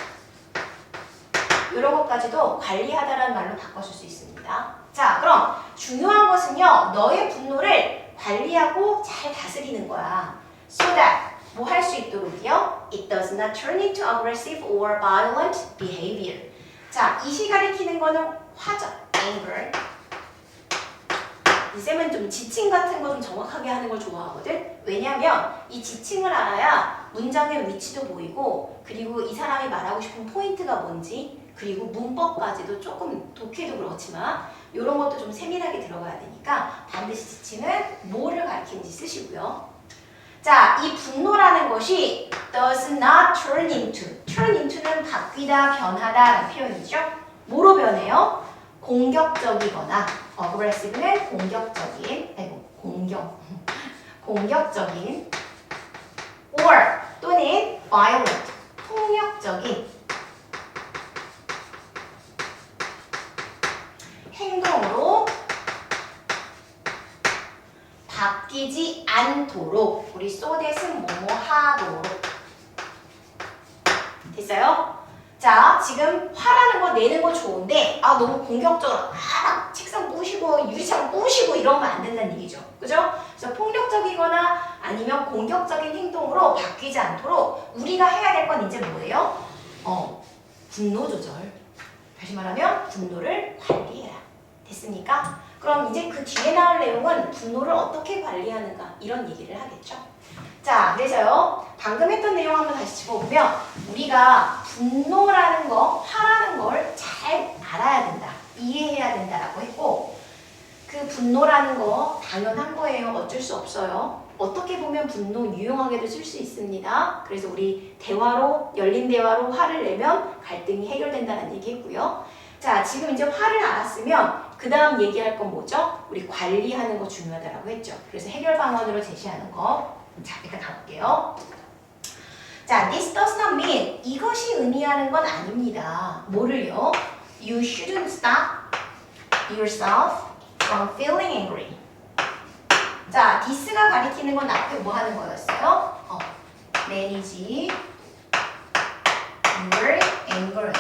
이런 것까지도 관리하다라는 말로 바꿔줄 수 있습니다. 자, 그럼 중요한 것은요. 너의 분노를 관리하고 잘 다스리는 거야. So that 뭐 할 수 있도록요. It does not turn into aggressive or violent behavior. 자, 이시 가리키는 거는 화죠. anger. 이 쌤은 좀 지칭 같은 거 좀 정확하게 하는 걸 좋아하거든. 왜냐면 이 지칭을 알아야 문장의 위치도 보이고 그리고 이 사람이 말하고 싶은 포인트가 뭔지 그리고 문법까지도 조금 독해도 그렇지만 이런 것도 좀 세밀하게 들어가야 되니까 반드시 지칭은 뭐를 가리키는지 쓰시고요. 자, 이 분노라는 것이 does not turn into. turn into는 바뀌다, 변하다라는 표현이죠. 뭐로 변해요? 공격적이거나 aggressive는 공격적인 or 또는 violent 폭력적인 행동으로 바뀌지 않도록 우리 소댓은 뭐뭐 하도록 됐어요? 자, 지금 화라는 거 내는 거 좋은데 아 너무 공격적으로 책상 부시고 유리창 부시고 이러면 안 된다는 얘기죠. 그죠? 그래서 폭력적이거나 아니면 공격적인 행동으로 바뀌지 않도록 우리가 해야 될 건 이제 뭐예요? 분노 조절. 다시 말하면 분노를 관리해라. 됐습니까? 그럼 이제 그 뒤에 나올 내용은 분노를 어떻게 관리하는가 이런 얘기를 하겠죠. 자, 그래서요. 방금 했던 내용 한번 다시 짚어보면 우리가 분노라는 거, 화라는 걸 잘 알아야 된다. 이해해야 된다라고 했고 그 분노라는 거 당연한 거예요. 어쩔 수 없어요. 어떻게 보면 분노 유용하게도 쓸 수 있습니다. 그래서 우리 대화로 열린 대화로 화를 내면 갈등이 해결된다는 얘기 했고요. 자, 지금 이제 화를 알았으면 그 다음 얘기할 건 뭐죠? 우리 관리하는 거 중요하다고 했죠. 그래서 해결 방안으로 제시하는 거. 자, 일단 가볼게요. 자, this does not mean 이것이 의미하는 건 아닙니다. 뭐를요? You shouldn't stop yourself from feeling angry. 자, this가 가리키는 건 앞에 뭐 하는 거였어요? manage your anger.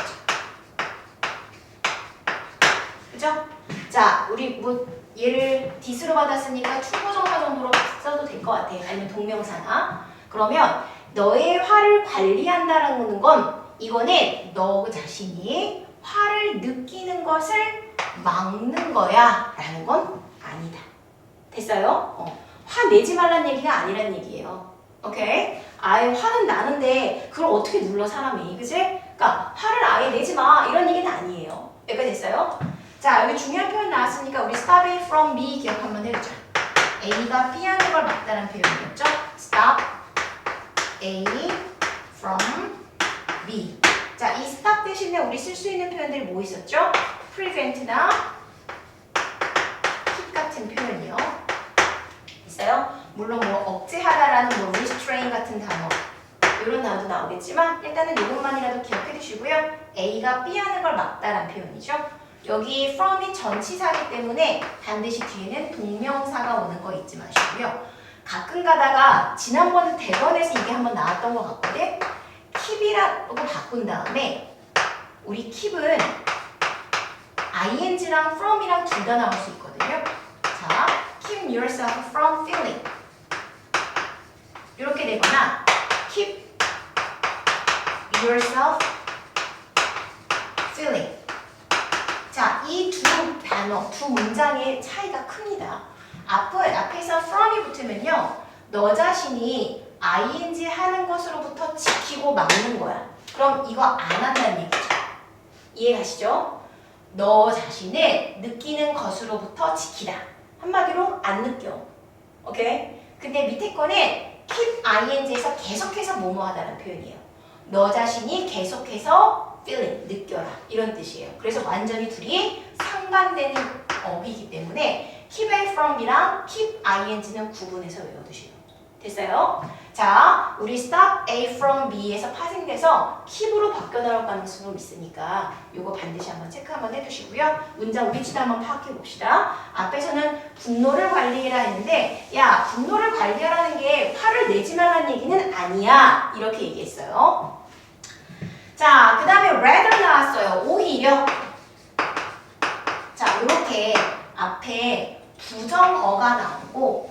그죠? 자, 우리 뭐 얘를 this로 받았으니까 충고정사 정도로 써도 될 것 같아요. 아니면 동명사나. 그러면 너의 화를 관리한다라는 건 이거는 너 자신이 화를 느끼는 것을 막는 거야 라는 건 아니다. 됐어요? 화 내지 말란 얘기가 아니란 얘기예요. 오케이? 아예 화는 나는데 그걸 어떻게 눌러 사람이, 그지? 그러니까 화를 아예 내지 마 이런 얘기는 아니에요. 여기까지 됐어요? 자, 여기 중요한 표현 나왔으니까 우리 stop A from B 기억 한번 해보자. A가 B 하는 걸 막다는 표현이었죠? stop A from B. 자, 이 stop 대신에 우리 쓸 수 있는 표현들이 뭐 있었죠? prevent나 keep 같은 표현이요. 있어요? 물론 뭐 억제하다라는 뭐 restrain 같은 단어 이런 단어도 나오겠지만 일단은 이것만이라도 기억해 두시고요. A가 B 하는 걸 막다란 표현이죠. 여기 from이 전치사이기 때문에 반드시 뒤에는 동명사가 오는 거 잊지 마시고요. 가끔 가다가 지난번 대본에서 이게 한번 나왔던 것 같거든. keep이라고 바꾼 다음에 우리 keep은 ing랑 from이랑 둘 다 나올 수 있거든요. 자, keep yourself from feeling 이렇게 되거나 keep yourself feeling. 자, 이 두 단어, 두 문장의 차이가 큽니다. 앞에서 from이 붙으면요, 너 자신이 ing 하는 것으로부터 지키고 막는 거야. 그럼 이거 안 한다는 얘기죠. 이해 가시죠? 너 자신을 느끼는 것으로부터 지키다. 한마디로 안 느껴. 오케이? 근데 밑에 거는 keep ing에서 계속해서 뭐뭐 하다는 표현이에요. 너 자신이 계속해서 feeling, 느껴라. 이런 뜻이에요. 그래서 완전히 둘이 상반되는 어휘이기 때문에 keep A from이랑 keep ing는 구분해서 외워두시요. 됐어요? 자, 우리 stop A from B에서 파생돼서 keep으로 바뀌어 나올 가능성이 있으니까 이거 반드시 한번 체크 한번 해두시고요. 문장 위치도 한번 파악해 봅시다. 앞에서는 분노를 관리해라 했는데 야, 분노를 관리하라는 게 화를 내지 말라는 얘기는 아니야. 이렇게 얘기했어요. 자, 그 다음에 rather 나왔어요. 오히려. 자, 이렇게 앞에 부정어가 나오고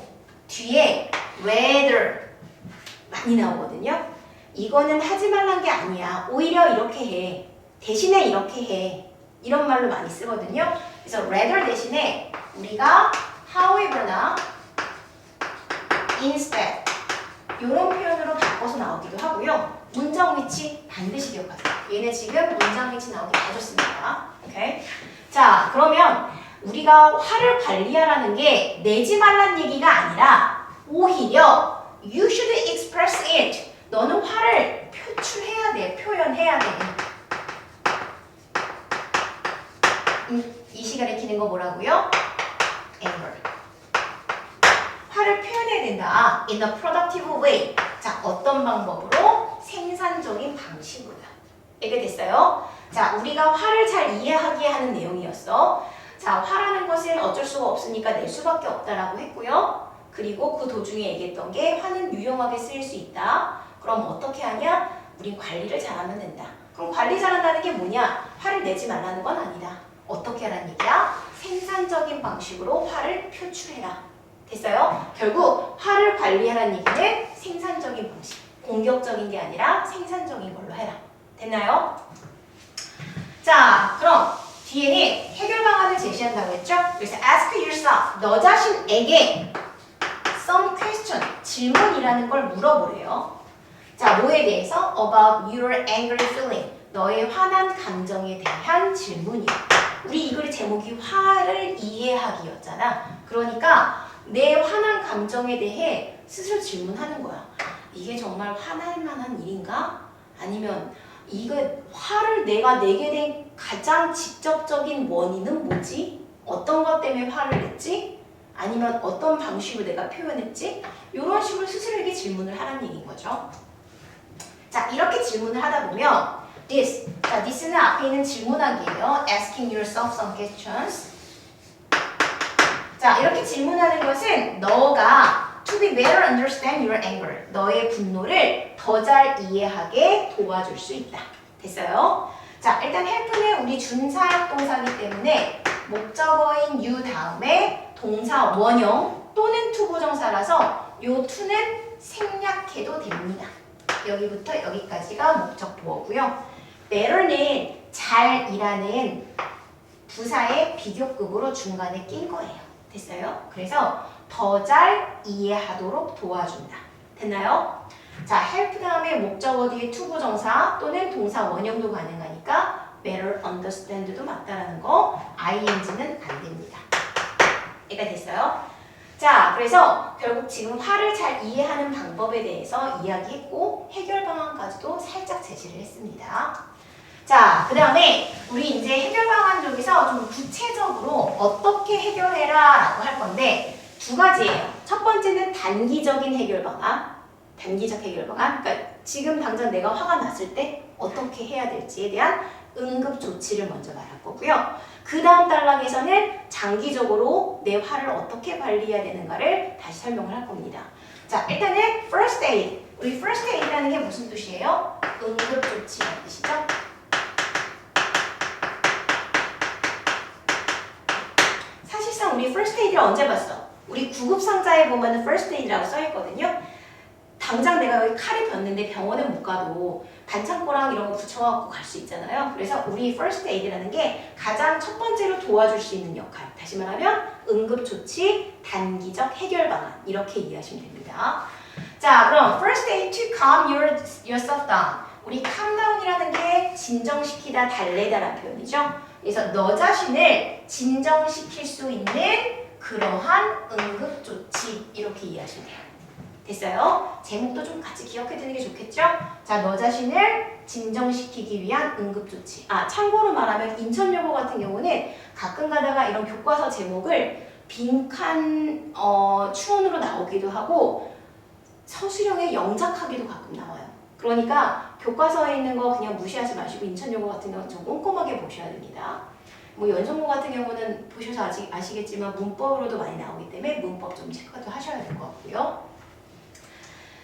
뒤에 rather 많이 나오거든요. 이거는 하지 말란 게 아니야. 오히려 이렇게 해. 대신에 이렇게 해. 이런 말로 많이 쓰거든요. 그래서 rather 대신에 우리가 however나 instead 이런 표현으로 바꿔서 나오기도 하고요. 문장 위치 반드시 기억하세요. 얘네 지금 문장 위치 나오기 다 좋습니다. 오케이? 자, 그러면 우리가 화를 관리하라는 게 내지 말란 얘기가 아니라 오히려 you should express it. 너는 화를 표출해야 돼. 표현해야 돼. 이 시간에 키는 거 뭐라고요? anger. 화를 표현해야 된다. in a productive way. 자, 어떤 방법으로? 생산적인 방식으로. 이게 됐어요? 자, 우리가 화를 잘 이해하게 하는 내용이었어. 자, 화라는 것은 어쩔 수가 없으니까 낼 수밖에 없다라고 했고요. 그리고 그 도중에 얘기했던 게 화는 유용하게 쓰일 수 있다. 그럼 어떻게 하냐? 우린 관리를 잘하면 된다. 그럼 관리 잘한다는 게 뭐냐? 화를 내지 말라는 건 아니다. 어떻게 하라는 얘기야? 생산적인 방식으로 화를 표출해라. 됐어요? 결국 화를 관리하라는 얘기는 생산적인 방식. 공격적인 게 아니라 생산적인 걸로 해라. 됐나요? 자, 그럼 뒤에는 해결 방안을 제시한다고 했죠? 그래서 ask yourself, 너 자신에게 some question, 질문이라는 걸 물어보래요. 자, 뭐에 대해서? About your angry feeling, 너의 화난 감정에 대한 질문이야. 우리 이 글의 제목이 화를 이해하기였잖아. 그러니까 내 화난 감정에 대해 스스로 질문하는 거야. 이게 정말 화날 만한 일인가? 아니면 이거 화를 내가 내게 된 가장 직접적인 원인은 뭐지? 어떤 것 때문에 화를 냈지? 아니면 어떤 방식으로 내가 표현했지? 이런 식으로 스스로에게 질문을 하라는 얘기인 거죠. 자, 이렇게 질문을 하다 보면 this, 자, this는 앞에 있는 질문하기예요. asking yourself some questions. 자, 이렇게 질문하는 것은 너가 to be better understand your anger, 너의 분노를 더 잘 이해하게 도와줄 수 있다. 됐어요? 자, 일단 help는 우리 준사역 동사이기 때문에 목적어인 you 다음에 동사 원형 또는 투부정사라서 요 to는 생략해도 됩니다. 여기부터 여기까지가 목적 보어고요. better는 잘이라는 부사의 비교급으로 중간에 낀 거예요. 됐어요? 그래서 더 잘 이해하도록 도와준다. 됐나요? 자, help 다음에 목적어 뒤에 투부정사 또는 동사 원형도 가능하니까 better understand도 맞다라는 거, ing는 안 됩니다. 이해가 됐어요? 자, 그래서 결국 지금 화를 잘 이해하는 방법에 대해서 이야기했고 해결 방안까지도 살짝 제시를 했습니다. 자, 그 다음에 우리 이제 해결 방안 쪽에서 좀 구체적으로 어떻게 해결해라 라고 할 건데 두 가지예요. 첫 번째는 단기적인 해결 방안, 단기적 해결 방안. 그러니까 지금 당장 내가 화가 났을 때 어떻게 해야 될지에 대한 응급 조치를 먼저 말할 거고요. 그 다음 단락에서는 장기적으로 내 화를 어떻게 관리해야 되는가를 다시 설명을 할 겁니다. 자, 일단은 first aid. 우리 first aid라는 게 무슨 뜻이에요? 응급 조치라는 뜻이죠. 사실상 우리 first aid를 언제 봤어? 우리 구급상자에 보면 first aid라고 써있거든요. 당장 내가 여기 칼이 났는데 병원에 못 가도 반창고랑 이런 거 붙여갖고 갈 수 있잖아요. 그래서 우리 first aid라는 게 가장 첫 번째로 도와줄 수 있는 역할. 다시 말하면 응급조치, 단기적 해결 방안 이렇게 이해하시면 됩니다. 자, 그럼 first aid to calm yourself down. 우리 calm down이라는 게 진정시키다, 달래다라는 표현이죠. 그래서 너 자신을 진정시킬 수 있는 그러한 응급조치 이렇게 이해하시면 돼요. 됐어요? 제목도 좀 같이 기억해 두는 게 좋겠죠? 자, 너 자신을 진정시키기 위한 응급조치. 아, 참고로 말하면 인천여고 같은 경우는 가끔 가다가 이런 교과서 제목을 빈칸 추론으로 나오기도 하고 서술형에 영작하기도 가끔 나와요. 그러니까 교과서에 있는 거 그냥 무시하지 마시고 인천여고 같은 경우는 좀 꼼꼼하게 보셔야 됩니다. 뭐 연성고 같은 경우는 보셔서 아시겠지만 문법으로도 많이 나오기 때문에 문법 좀 체크도 하셔야 될 것 같고요.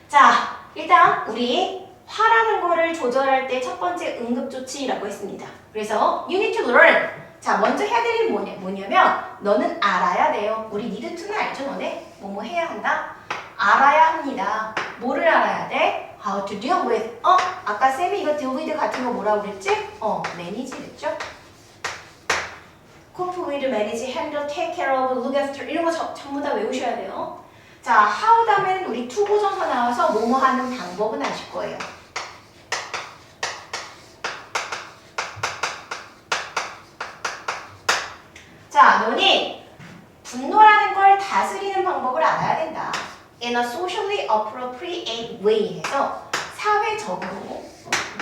자, 일단 우리 화라는 거를 조절할 때 첫 번째 응급조치라고 했습니다. 그래서 you need to learn. 자, 먼저 해야 될 일이 뭐냐면 너는 알아야 돼요. 우리 need to는 알죠, 너네? 뭐뭐 해야 한다? 알아야 합니다. 뭐를 알아야 돼? How to deal with. 아까 쌤이 이거 deal with 같은 거 뭐라고 그랬지? manage 그랬죠? cope with, manage, handle, take care of, look after 이런 거 전부 다 외우셔야 돼요. 자, how 다음에는 우리 투부정사 나와서 뭐뭐 하는 방법은 아실 거예요. 자, 너는 분노라는 걸 다스리는 방법을 알아야 된다. In a socially appropriate way 해서 사회적으로,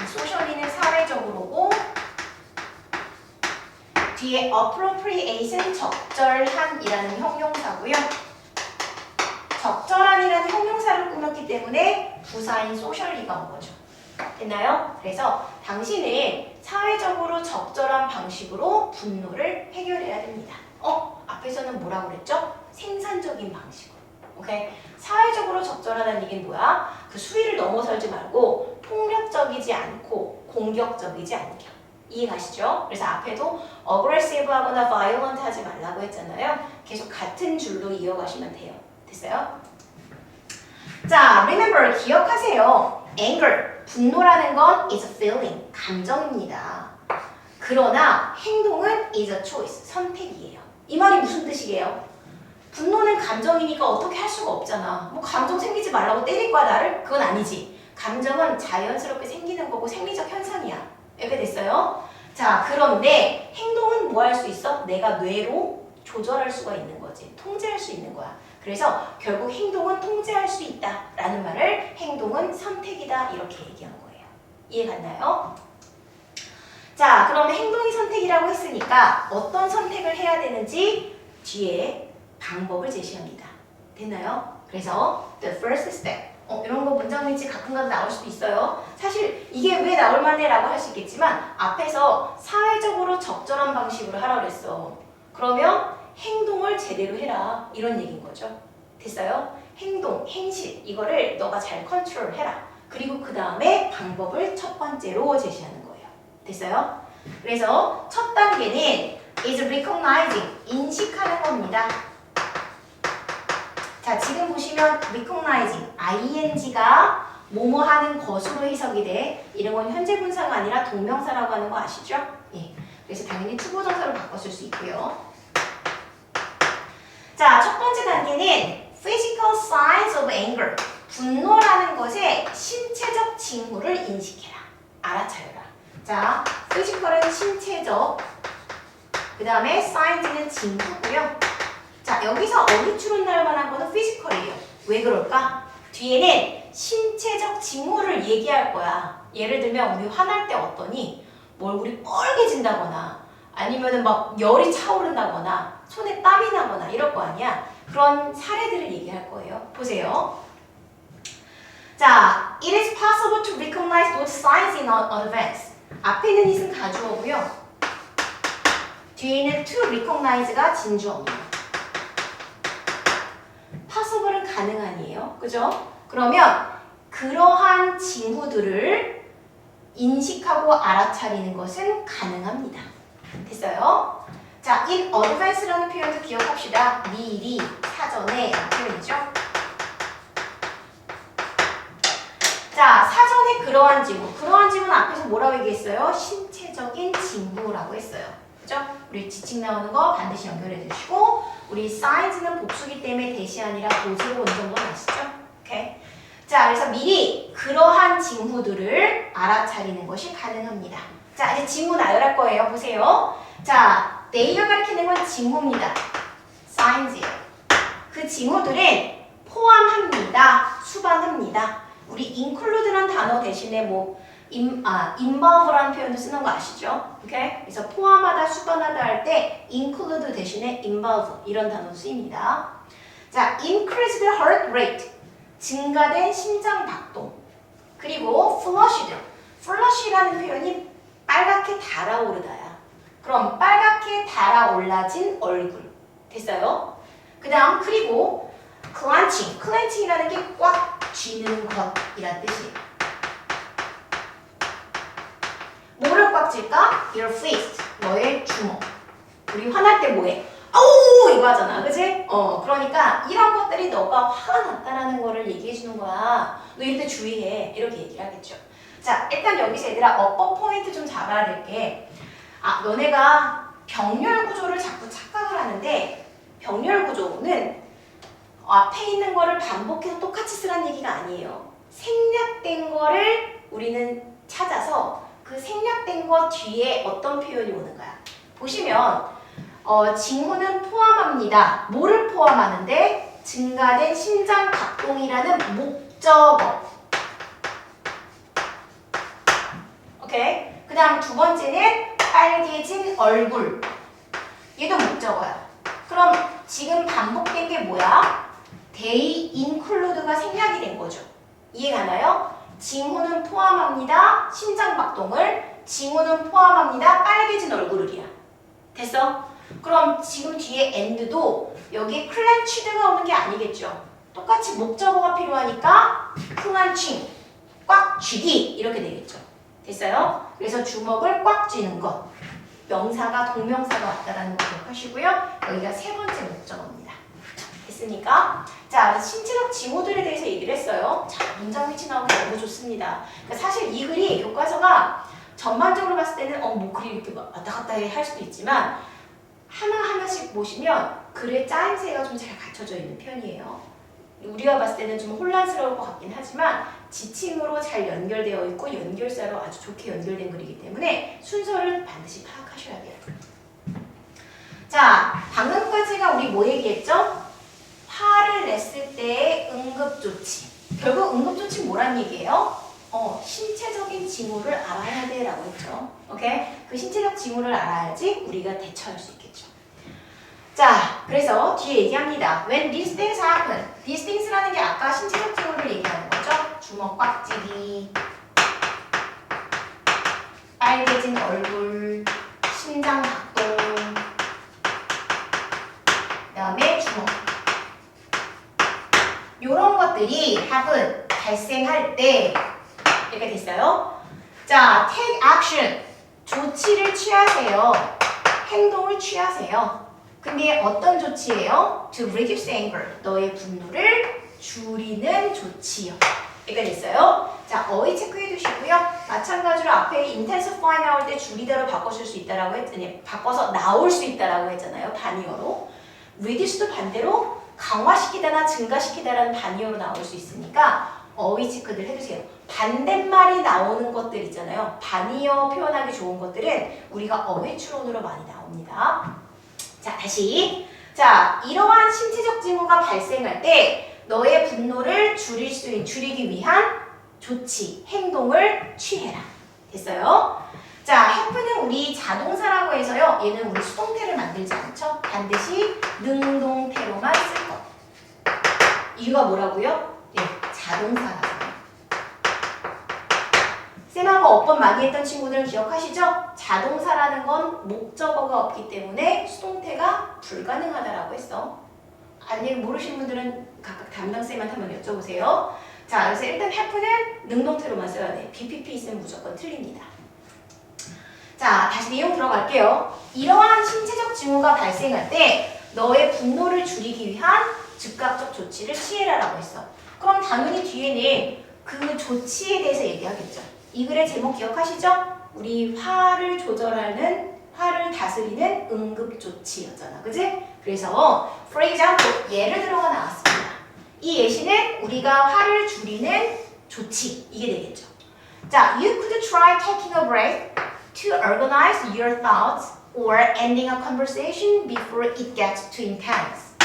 socially는 사회적으로고 뒤에 appropriate은 적절한이라는 형용사고요. 적절한이라는 형용사를 꾸몄기 때문에 부사인 socially가 온 거죠. 됐나요? 그래서 당신은 사회적으로 적절한 방식으로 분노를 해결해야 됩니다. 앞에서는 뭐라고 그랬죠? 생산적인 방식으로. 오케이? 사회적으로 적절하다는 얘기는 뭐야? 그 수위를 넘어설지 말고 폭력적이지 않고 공격적이지 않게. 이해 가시죠? 그래서 앞에도 aggressive 하거나 violent 하지 말라고 했잖아요. 계속 같은 줄로 이어가시면 돼요. 됐어요? 자, remember, 기억하세요. anger, 분노라는 건 is a feeling, 감정입니다. 그러나 행동은 is a choice, 선택이에요. 이 말이 무슨 뜻이에요? 분노는 감정이니까 어떻게 할 수가 없잖아. 뭐 감정 생기지 말라고 때릴 거야 나를? 그건 아니지. 감정은 자연스럽게 생기는 거고 생리적 현상이야. 이렇게 됐어요? 자, 그런데 행동은 뭐 할 수 있어? 내가 뇌로 조절할 수가 있는 거지. 통제할 수 있는 거야. 그래서 결국 행동은 통제할 수 있다라는 말을 행동은 선택이다 이렇게 얘기한 거예요. 이해 갔나요? 자, 그럼 행동이 선택이라고 했으니까 어떤 선택을 해야 되는지 뒤에 방법을 제시합니다. 됐나요? 그래서 the first step. 이런 거 문장 일치 가끔가다 나올 수도 있어요. 사실 이게 왜 나올 만해 라고 할 수 있겠지만 앞에서 사회적으로 적절한 방식으로 하라고 그랬어. 그러면 행동을 제대로 해라 이런 얘기인 거죠. 됐어요? 행동, 행실 이거를 너가 잘 컨트롤해라. 그리고 그 다음에 방법을 첫 번째로 제시하는 거예요. 됐어요? 그래서 첫 단계는 is recognizing, 인식하는 겁니다. 자, 지금 보시면 recognizing, ing가 뭐뭐 하는 것으로 해석이 돼. 이런 건 현재 분사가 아니라 동명사라고 하는 거 아시죠? 예. 그래서 당연히 투부정사로 바꿨을 수 있고요. 자, 첫 번째 단계는 physical signs of anger. 분노라는 것의 신체적 징후를 인식해라. 알아차려라. 자, physical은 신체적, 그 다음에 signs는 징후고요. 자, 여기서 어휘추론 날 만한 거는 physical이에요. 왜 그럴까? 뒤에는 신체적 징후를 얘기할 거야. 예를 들면 우리 화날 때 어떠니? 뭐 얼굴이 빨개진다거나 아니면은 막 열이 차오른다거나 손에 땀이 나거나 이럴 거 아니야. 그런 사례들을 얘기할 거예요. 보세요. 자, it is possible to recognize those signs in advance. 앞에 있는 it은 가주어고요. 뒤에 있는 to recognize가 진주어입니다. possible은 가능한이에요. 그죠? 그러면 그러한 징후들을 인식하고 알아차리는 것은 가능합니다. 됐어요? 자, in advance라는 표현도 기억합시다. 미리, 사전에 표현이죠. 자, 사전에 그러한 징후. 그러한 징후는 앞에서 뭐라고 얘기했어요? 신체적인 징후라고 했어요. 그죠? 우리 지칭 나오는 거 반드시 연결해 주시고 우리 signs는 복수기 때문에 대시 아니라 보지로 온 정도는 아시죠? 오케이. 자, 그래서 미리 그러한 징후들을 알아차리는 것이 가능합니다. 자, 이제 징후 나열할 거예요. 보세요. 자, 내가 가리키는 건 징후입니다. signs예요. 그 징후들은 포함합니다. 수반합니다. 우리 include라는 단어 대신에 뭐 involve라는 표현도 쓰는 거 아시죠? 오케이? 그래서 포함하다, 수반하다 할 때 include 대신에 involve 이런 단어도 쓰입니다. 자, increased heart rate, 증가된 심장 박동. 그리고 flushed, flush라는 표현이 빨갛게 달아오르다야. 그럼 빨갛게 달아올라진 얼굴. 됐어요? 그 다음 그리고 clenching, clenching이라는 게 꽉 쥐는 것이란 뜻이에요. 뭐를 꽉 쥘까? Your fist, 너의 주먹. 우리 화날 때 뭐해? 아우 이거 하잖아, 그치? 그러니까 이런 것들이 너가 화가 났다라는 거를 얘기해 주는 거야. 너 이럴 때 주의해. 이렇게 얘기를 하겠죠. 자, 일단 여기서 얘들아 어퍼 포인트 좀 잡아야 될 게, 너네가 병렬 구조를 자꾸 착각을 하는데 병렬 구조는 앞에 있는 거를 반복해서 똑같이 쓰라는 얘기가 아니에요. 생략된 거를 우리는 찾아서 그 생략된 거 뒤에 어떤 표현이 오는 거야. 보시면 징후는 포함합니다. 뭐를 포함하는데? 증가된 심장 박동이라는 목적어. 오케이? 그 다음 두 번째는 빨개진 얼굴. 얘도 목적어야. 그럼 지금 반복된 게 뭐야? they include가 생략이 된 거죠. 이해가나요? 징후는 포함합니다. 심장박동을. 징후는 포함합니다. 빨개진 얼굴을이야. 됐어? 그럼 지금 뒤에 and도 여기에 clenched가 오는 게 아니겠죠. 똑같이 목적어가 필요하니까 clenching, 꽉 쥐기 이렇게 되겠죠. 됐어요? 그래서 주먹을 꽉 쥐는 것. 명사가 동명사가 왔다라는 거 기억하시고요. 여기가 세 번째 목적어입니다. 됐습니까? 자, 신체적 징후들에 대해서 얘기를 했어요. 자, 문장 위치 나오기 너무 좋습니다. 그러니까 사실 이 글이 교과서가 전반적으로 봤을 때는 뭐 글이 이렇게 막 왔다 갔다 할 수도 있지만 하나하나씩 보시면 글의 짜임새가 좀 잘 갖춰져 있는 편이에요. 우리가 봤을 때는 좀 혼란스러울 것 같긴 하지만 지칭으로 잘 연결되어 있고 연결사로 아주 좋게 연결된 글이기 때문에 순서를 반드시 파악하셔야 돼요. 자, 방금까지가 우리 뭐 얘기했죠? 화를 냈을 때의 응급조치. 결국 응급조치 뭐란 얘기예요? 신체적인 징후를 알아야 돼 라고 했죠. 오케이? 그 신체적 징후를 알아야지 우리가 대처할 수 있겠죠. 자, 그래서 뒤에 얘기합니다. When these things happen. These things라는 게 아까 신체적 징후를 얘기하는 거죠. 주먹 꽉 쥐기, 빨개진 얼굴, 심장 박동, 그 다음에 주먹. 요런 것들이 happen, 발생할 때 이렇게 됐어요. 자, take action. 조치를 취하세요. 행동을 취하세요. 근데 어떤 조치예요? To reduce anger. 너의 분노를 줄이는 조치요. 이렇게 됐어요. 자, 어휘 체크해 두시고요. 마찬가지로 앞에 intensify 나올 때 줄이다로 바꿔줄 수 있다라고 했더니 바꿔서 나올 수 있다라고 했잖아요. 반의어로. reduce도 반대로 강화시키다나 증가시키다라는 반의어로 나올 수 있으니까 어휘 체크들 해두세요. 반대말이 나오는 것들 있잖아요. 반의어 표현하기 좋은 것들은 우리가 어휘 추론으로 많이 나옵니다. 자, 다시. 자, 이러한 신체적 징후가 발생할 때 너의 분노를 줄이기 위한 조치, 행동을 취해라. 됐어요? 자, happen은 우리 자동사라고 해서요. 얘는 우리 수동태를 만들지 않죠? 반드시 능동태로만 쓸 것. 이유가 뭐라고요? 예, 자동사라서. 쌤하고 어법 많이 했던 친구들은 기억하시죠? 자동사라는 건 목적어가 없기 때문에 수동태가 불가능하다라고 했어. 아니 모르시는 분들은 각각 담당쌤한테 한번 여쭤보세요. 자, 그래서 일단 happen은 능동태로만 써야 돼. BPP 있으면 무조건 틀립니다. 자, 다시 내용 들어갈게요. 이러한 신체적 징후가 발생할 때 너의 분노를 줄이기 위한 즉각적 조치를 취해라라고 했어. 그럼 당연히 뒤에는 그 조치에 대해서 얘기하겠죠. 이 글의 제목 기억하시죠? 우리 화를 다스리는 응급조치였잖아. 그지? 그래서 for example, 예를 들어가 나왔습니다. 이 예시는 우리가 화를 줄이는 조치, 이게 되겠죠. 자, you could try taking a break to organize your thoughts or ending a conversation before it gets too intense.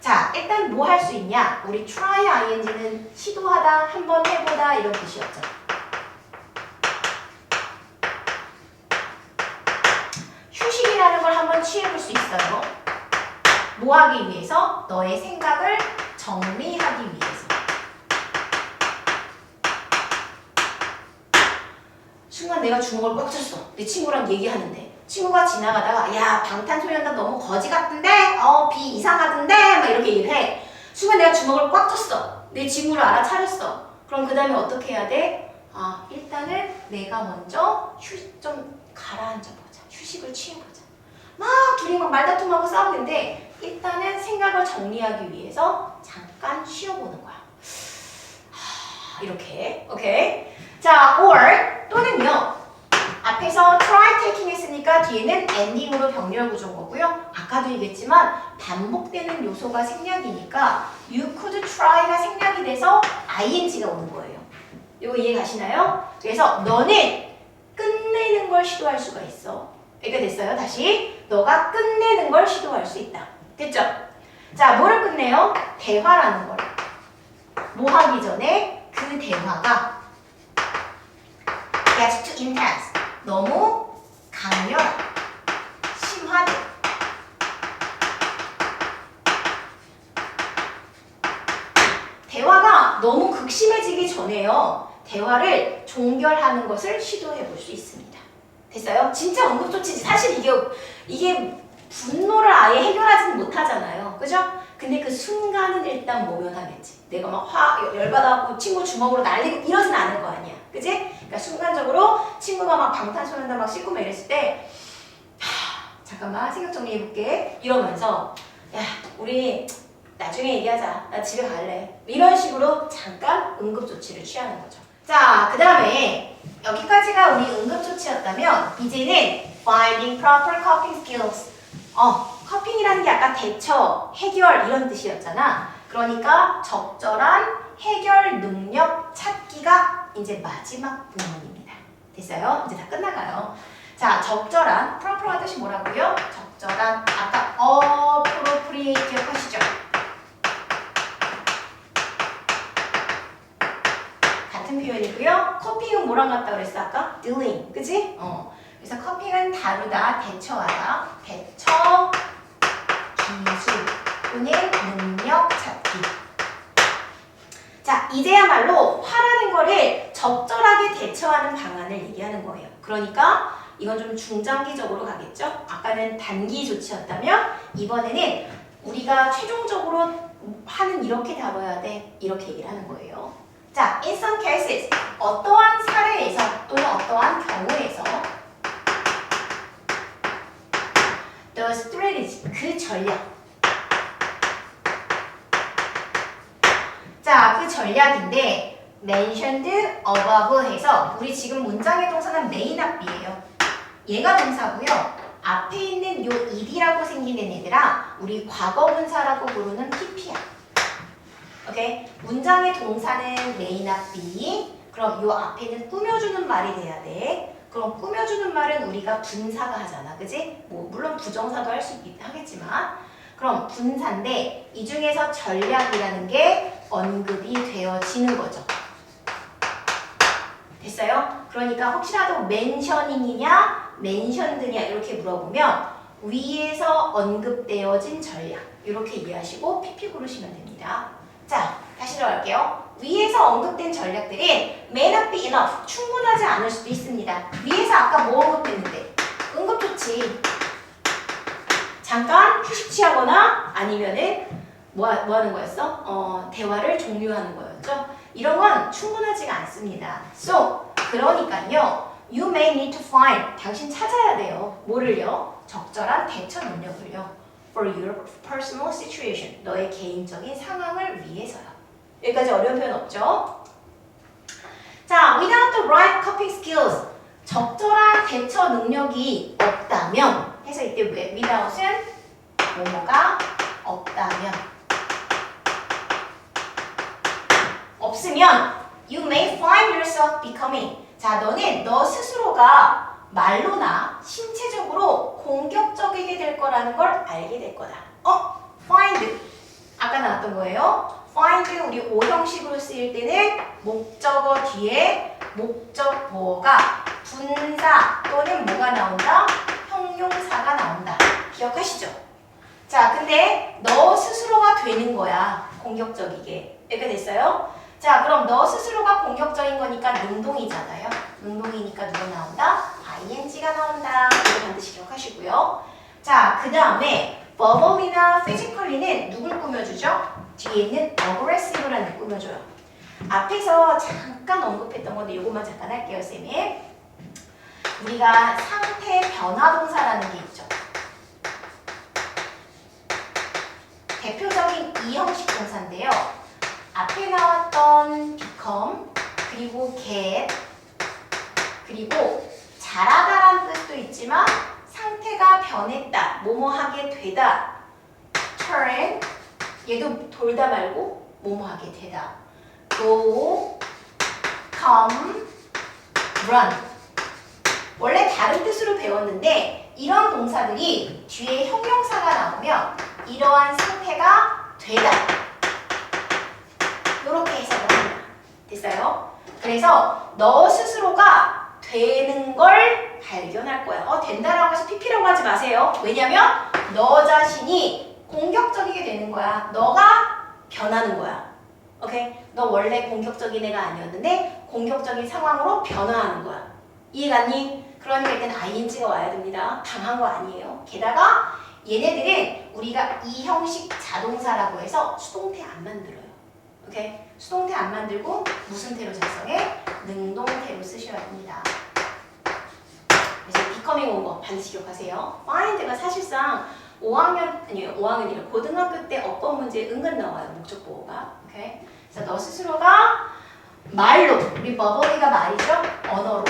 자, 일단 뭐 할 수 있냐? 우리 try ing는 시도하다, 한번 해보다 이런 뜻이었죠. 휴식이라는 걸 한번 취해볼 수 있어요. 뭐 하기 위해서? 너의 생각을 정리하기 위해서. 순간 내가 주먹을 꽉 쳤어. 내 친구랑 얘기하는데 친구가 지나가다가 야, 방탄소년단 너무 거지 같은데? 비 이상하던데? 막 이렇게 얘기를 해. 순간 내가 주먹을 꽉 쳤어. 내 친구를 알아차렸어. 그럼 그 다음에 어떻게 해야 돼? 일단은 내가 먼저 좀 가라앉아보자. 휴식을 취해보자. 막 둘이 막 말다툼하고 싸우는데 일단은 생각을 정리하기 위해서 잠깐 쉬어보는 거야. 이렇게. 오케이? 자, or 또는요. 앞에서 try taking 했으니까 뒤에는 ending으로 병렬 구조인 거고요. 아까도 얘기했지만 반복되는 요소가 생략이니까 you could try가 생략이 돼서 ing가 오는 거예요. 이거 이해 가시나요? 그래서 너는 끝내는 걸 시도할 수가 있어. 이렇게 됐어요. 다시 너가 끝내는 걸 시도할 수 있다. 됐죠? 자, 뭐를 끝내요? 대화라는 걸. 뭐 하기 전에 그 대화가 gets too intense. 너무 강렬하다. 심하다. 대화가 너무 극심해지기 전에요. 대화를 종결하는 것을 시도해 볼 수 있습니다. 됐어요? 진짜 응급조치지. 사실 이게 분노를 아예 해결하지는 못하잖아요. 그죠? 근데 그 순간은 일단 모면하겠지. 내가 막 열받아갖고 친구 주먹으로 날리고 이러진 않을 거 아니야. 그지? 그러니까 순간적으로 친구가 막 방탄소년단 막 씻고 막 이랬을 때 잠깐만 생각 정리해볼게. 이러면서 야, 우리 나중에 얘기하자. 나 집에 갈래. 이런 식으로 잠깐 응급조치를 취하는 거죠. 자, 그 다음에 여기까지가 우리 응급조치였다면 이제는 finding proper coping skills. coping이라는 게 아까 대처, 해결 이런 뜻이었잖아. 그러니까 적절한 해결 능력 찾기가 이제 마지막 부분입니다. 됐어요? 이제 다 끝나가요. 자, 적절한, proper가 뜻이 뭐라고요? 적절한, 아까 appropriate 기억하시죠? 같은 표현이고요. coping은 뭐랑 같다 그랬어 아까? dealing, 그치? 그래서 coping은 다루다, 대처하다, 대처, 기술 또는 능력 찾기. 자, 이제야말로 화라는 거를 적절하게 대처하는 방안을 얘기하는 거예요. 그러니까 이건 좀 중장기적으로 가겠죠? 아까는 단기 조치였다면 이번에는 우리가 최종적으로 화는 이렇게 다뤄야 돼. 이렇게 얘기를 하는 거예요. 자, in some cases 어떠한 사례에서 또는 어떠한 경우에서 the strategy, 그 전략. 자, 그 전략인데 mentioned above 해서 우리 지금 문장의 동사는 main 앞이에요. 얘가 동사고요. 앞에 있는 요 ed라고 생기는 애들아 우리 과거분사라고 부르는 pp야. 오케이? 문장의 동사는 main 앞이. 그럼 요 앞에는 꾸며주는 말이 돼야 돼. 그럼 꾸며주는 말은 우리가 분사가 하잖아. 그지? 뭐 물론 부정사도 할 수 하겠지만 그럼 분사인데 이 중에서 전략이라는 게 언급이 되어지는 거죠. 됐어요? 그러니까 혹시라도 mentioning이냐 mentioned냐 이렇게 물어보면 위에서 언급되어진 전략 이렇게 이해하시고 PP 고르시면 됩니다. 자, 다시 들어갈게요. 위에서 언급된 전략들은 may not be enough, 충분하지 않을 수도 있습니다. 위에서 아까 뭐 언급했는데? 응급조치. 잠깐 휴식 취하거나 아니면은 뭐 하는 거였어? 대화를 종료하는 거였죠. 이런 건 충분하지가 않습니다. So, 그러니까요. You may need to find, 당신 찾아야 돼요. 뭐를요? 적절한 대처 능력을요. For your personal situation, 너의 개인적인 상황을 위해서요. 여기까지 어려운 표현 없죠? 자, without the right coping skills, 적절한 대처 능력이 없다면 해서 이때 without은 뭐뭐가 없다면 없으면 you may find yourself becoming 자, 너는 너 스스로가 말로나 신체적으로 공격적이게 될 거라는 걸 알게 될 거다. find 아까 나왔던 거예요. find 우리 오형식으로 쓰일 때는 목적어 뒤에 목적보어가 분사 또는 뭐가 나온다? 형용사가 나온다. 기억하시죠? 자, 근데 너 스스로가 되는 거야. 공격적이게. 이렇게 됐어요? 자, 그럼 너 스스로가 공격적인 거니까 능동이잖아요. 능동이니까 누가 나온다? ing가 나온다. 이거 반드시 기억하시고요. 자, 그 다음에 verbal이나 physically는 누굴 꾸며주죠? 뒤에 있는 aggressive라는 걸 꾸며줘요. 앞에서 잠깐 언급했던 건데 이것만 잠깐 할게요, 쌤이. 우리가 상태 변화 동사라는 게 있죠. 대표적인 이형식 동사인데요. 앞에 나왔던 become, 그리고 get, 그리고 자라다라는 뜻도 있지만 상태가 변했다, 뭐뭐하게 되다. turn, 얘도 돌다 말고 뭐뭐하게 되다. go, come, run. 원래 다른 뜻으로 배웠는데 이런 동사들이 뒤에 형용사가 나오면 이러한 상태가 되다. 이렇게 해석을 합니다. 됐어요? 그래서 너 스스로가 되는 걸 발견할 거야. 된다라고 해서 PP라고 하지 마세요. 왜냐면 너 자신이 공격적이게 되는 거야. 너가 변하는 거야. 오케이? 너 원래 공격적인 애가 아니었는데 공격적인 상황으로 변화하는 거야. 이해갔니? 그러니까 일단 ing가 와야 됩니다. 당한 거 아니에요. 게다가 얘네들은 우리가 이 형식 자동사라고 해서 수동태 안 만들어요. 오케이? 수동태 안 만들고 무슨 태로 작성해? 능동태로 쓰셔야 합니다. 그래서 becoming 온 거 반드시 기억하세요. find가 사실상 5학년이라 고등학교 때 어법 문제에 은근 나와요. 목적보호가. 오케이? 그래서 너 스스로가 말로, 우리 버버리가 말이죠. 언어로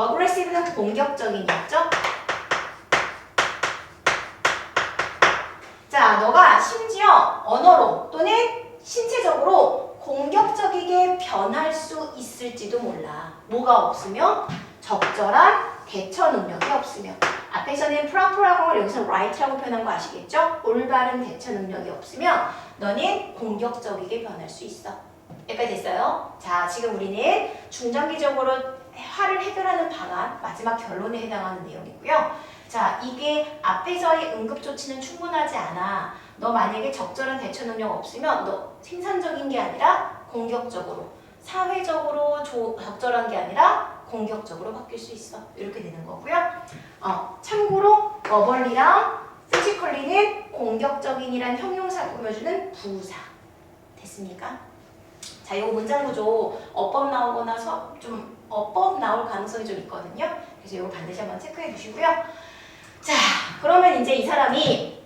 aggressive는 공격적인이었죠? 자, 너가 심지어 언어로 또는 신체적으로 공격적이게 변할 수 있을지도 몰라. 뭐가 없으면? 적절한 대처 능력이 없으면. 앞에서는 proper라고 걸 여기서 right라고 표현한 거 아시겠죠? 올바른 대처 능력이 없으면 너는 공격적이게 변할 수 있어. 여기까지 됐어요? 자, 지금 우리는 중장기적으로 화를 해결하는 방안, 마지막 결론에 해당하는 내용이고요. 자, 이게 앞에서의 응급조치는 충분하지 않아. 너 만약에 적절한 대처 능력 없으면 너 생산적인 게 아니라 공격적으로, 사회적으로 적절한 게 아니라 공격적으로 바뀔 수 있어. 이렇게 되는 거고요. 참고로 어벌리랑 피지컬리는 공격적인이란 형용사 꾸며주는 부사. 됐습니까? 자, 이거 문장 구조 어법 나오거나 좀 어법 나올 가능성이 좀 있거든요. 그래서 이거 반드시 한번 체크해 주시고요. 자, 그러면 이제 이 사람이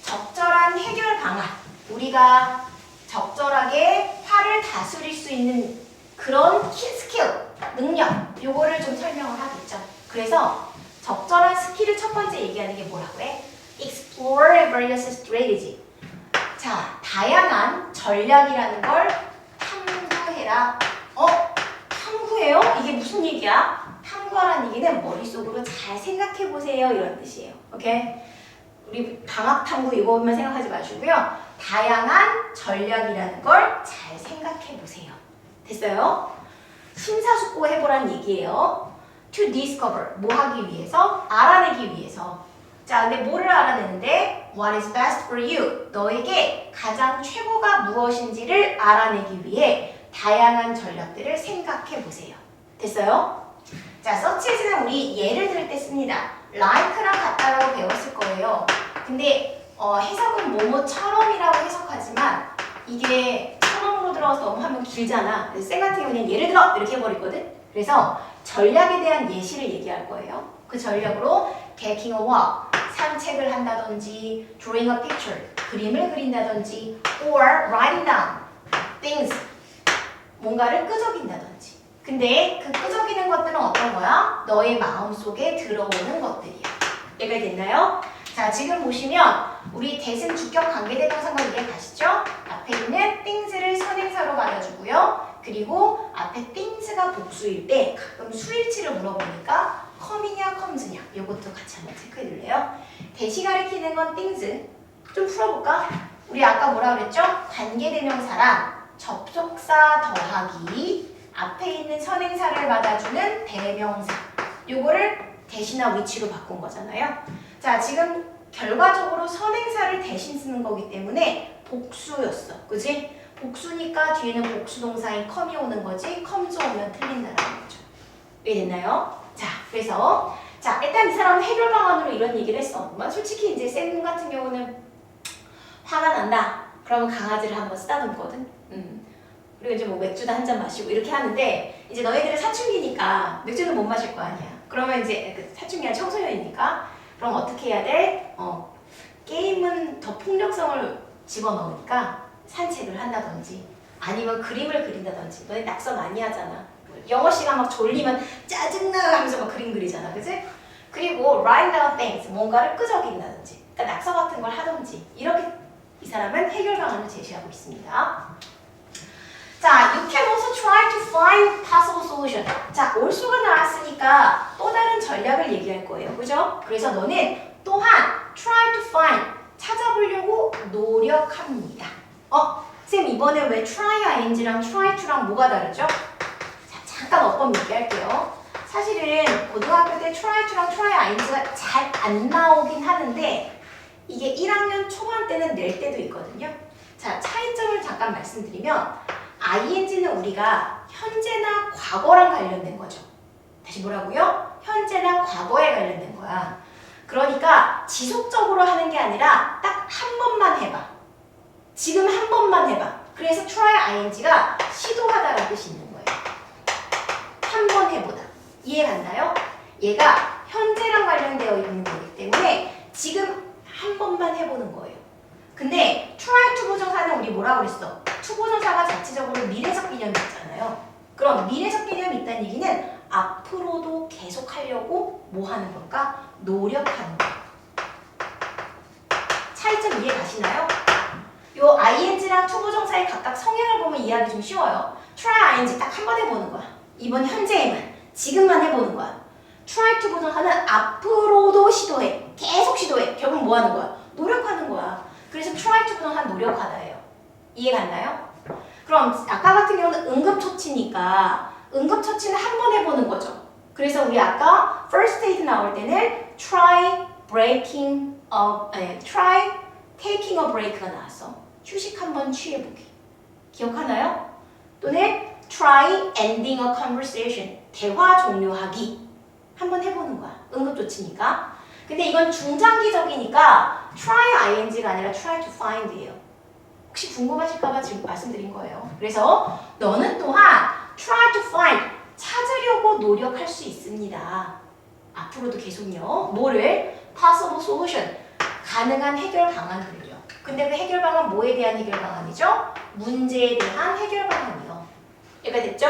적절한 해결 방안, 우리가 적절하게 화를 다스릴 수 있는 그런 스킬, 능력, 요거를 좀 설명을 하겠죠. 그래서 적절한 스킬을 첫 번째 얘기하는 게 뭐라고 해? Explore various strategy. 자, 다양한 전략이라는 걸 탐구해라. 탐구해요? 이게 무슨 얘기야? 탐구하라는 얘기는 머릿속으로 잘 생각해보세요. 이런 뜻이에요. 오케이? 우리 방학 탐구 이거만 생각하지 마시고요. 다양한 전략이라는 걸 잘 생각해보세요. 됐어요? 심사숙고해보라는 얘기예요. To discover, 뭐 하기 위해서? 알아내기 위해서. 자, 근데 뭐를 알아내는데? What is best for you? 너에게 가장 최고가 무엇인지를 알아내기 위해 다양한 전략들을 생각해보세요. 됐어요? 자, 서치에서는 우리 예를 들 때 씁니다. like랑 같다라고 배웠을 거예요. 근데 해석은 뭐뭐처럼이라고 해석하지만 이게 처럼으로 들어가서 너무 하면 길잖아. 그래서 쌤 같은 경우는 예를 들어 이렇게 해버리거든. 그래서 전략에 대한 예시를 얘기할 거예요. 그 전략으로 taking a walk, 산책을 한다든지 drawing a picture, 그림을 그린다든지 or writing down things, 뭔가를 끄적인다든지. 근데 그 끄적이는 것들은 어떤 거야? 너의 마음속에 들어오는 것들이야. 여기까지 됐나요? 자, 지금 보시면 우리 대승 주격 관계대명사가 이해 가시죠? 앞에 있는 things를 선행사로 받아주고요. 그리고 앞에 things가 복수일 때 가끔 수일치를 물어보니까 come이냐 comes냐 이것도 같이 한번 체크해 줄래요? 대시 가리키는 건 things. 좀 풀어볼까? 우리 아까 뭐라 그랬죠? 관계대명사랑 접속사 더하기 앞에 있는 선행사를 받아주는 대명사. 요거를 대시나 위치로 바꾼 거잖아요. 자, 지금 결과적으로 선행사를 대신 쓰는 거기 때문에 복수였어. 그지? 복수니까 뒤에는 복수동사인 come이 오는 거지. comes 오면 틀린다라는 거죠. 이해됐나요? 자, 그래서 자, 일단 이 사람은 해결 방안으로 이런 얘기를 했어. 솔직히 이제 쌤 같은 경우는 화가 난다. 그러면 강아지를 한번 쓰다듬거든. 그리고 이제 뭐 맥주도 한 잔 마시고 이렇게 하는데 이제 너희들은 사춘기니까 맥주는 못 마실 거 아니야. 그러면 이제 사춘기가 청소년이니까 그럼 어떻게 해야 돼? 게임은 더 폭력성을 집어넣으니까 산책을 한다든지 아니면 그림을 그린다든지. 너희 낙서 많이 하잖아. 영어 시간 막 졸리면 짜증나 하면서 막 그림 그리잖아. 그치? 그리고 write down things, 뭔가를 끄적인다든지 그러니까 낙서 같은 걸 하든지 이렇게 이 사람은 해결 방안을 제시하고 있습니다. 자, you can also try to find possible solution. 자, also가 나왔으니까 또 다른 전략을 얘기할 거예요. 그죠? 그래서 너는 또한 try to find, 찾아보려고 노력합니다. 쌤 이번에 왜 try ing랑 try to랑 뭐가 다르죠? 자, 잠깐 어법 얘기할게요. 사실은 고등학교 때 try to랑 try ing가 잘 안 나오긴 하는데 이게 1학년 초반 때는 낼 때도 있거든요. 자, 차이점을 잠깐 말씀드리면 ing는 우리가 현재나 과거랑 관련된 거죠. 다시 뭐라고요? 현재나 과거에 관련된 거야. 그러니까 지속적으로 하는 게 아니라 딱 한 번만 해봐. 지금 한 번만 해봐. 그래서 try ing가 시도하다라는 뜻이 있는 거예요. 한 번 해보다. 이해 갔나요? 얘가 현재랑 관련되어 있는 거기 때문에 지금 한 번만 해보는 거예요. 근데 try to 부정사는 우리 뭐라 그랬어? to 부정사가 자체적으로 미래적 개념이 있잖아요. 그럼 미래적 개념이 있다 있다는 얘기는 앞으로도 계속 하려고 뭐 하는 걸까? 노력하는 거. 차이점 이해 가시나요? 요 ing랑 투부정사의 각각 성향을 보면 이해하기 좀 쉬워요. try ing 딱 한 번 해보는 거야. 이번 현재에만, 지금만 해보는 거야. try 투부정사는 앞으로도 시도해. 계속 시도해. 결국 뭐 하는 거야? 노력하는 거야. 그래서 try 투부정사는 노력하다예요. 이해 갔나요? 그럼 아까 같은 경우는 응급처치니까 응급처치는 한 번 해보는 거죠. 그래서 우리 아까 first aid 나올 때는 try taking a break가 나왔어. 휴식 한 번 취해보기. 기억하나요? 또는 try ending a conversation. 대화 종료하기. 한번 해보는 거야. 응급조치니까. 근데 이건 중장기적이니까 try ing가 아니라 try to find예요. 혹시 궁금하실까봐 지금 말씀드린 거예요. 그래서 너는 또한 try to find. 찾으려고 노력할 수 있습니다. 앞으로도 계속요. 뭐를? possible solution. 가능한 해결 방안들을요. 근데 그 해결 방안 뭐에 대한 해결 방안이죠? 문제에 대한 해결 방안이요. 이해가 됐죠?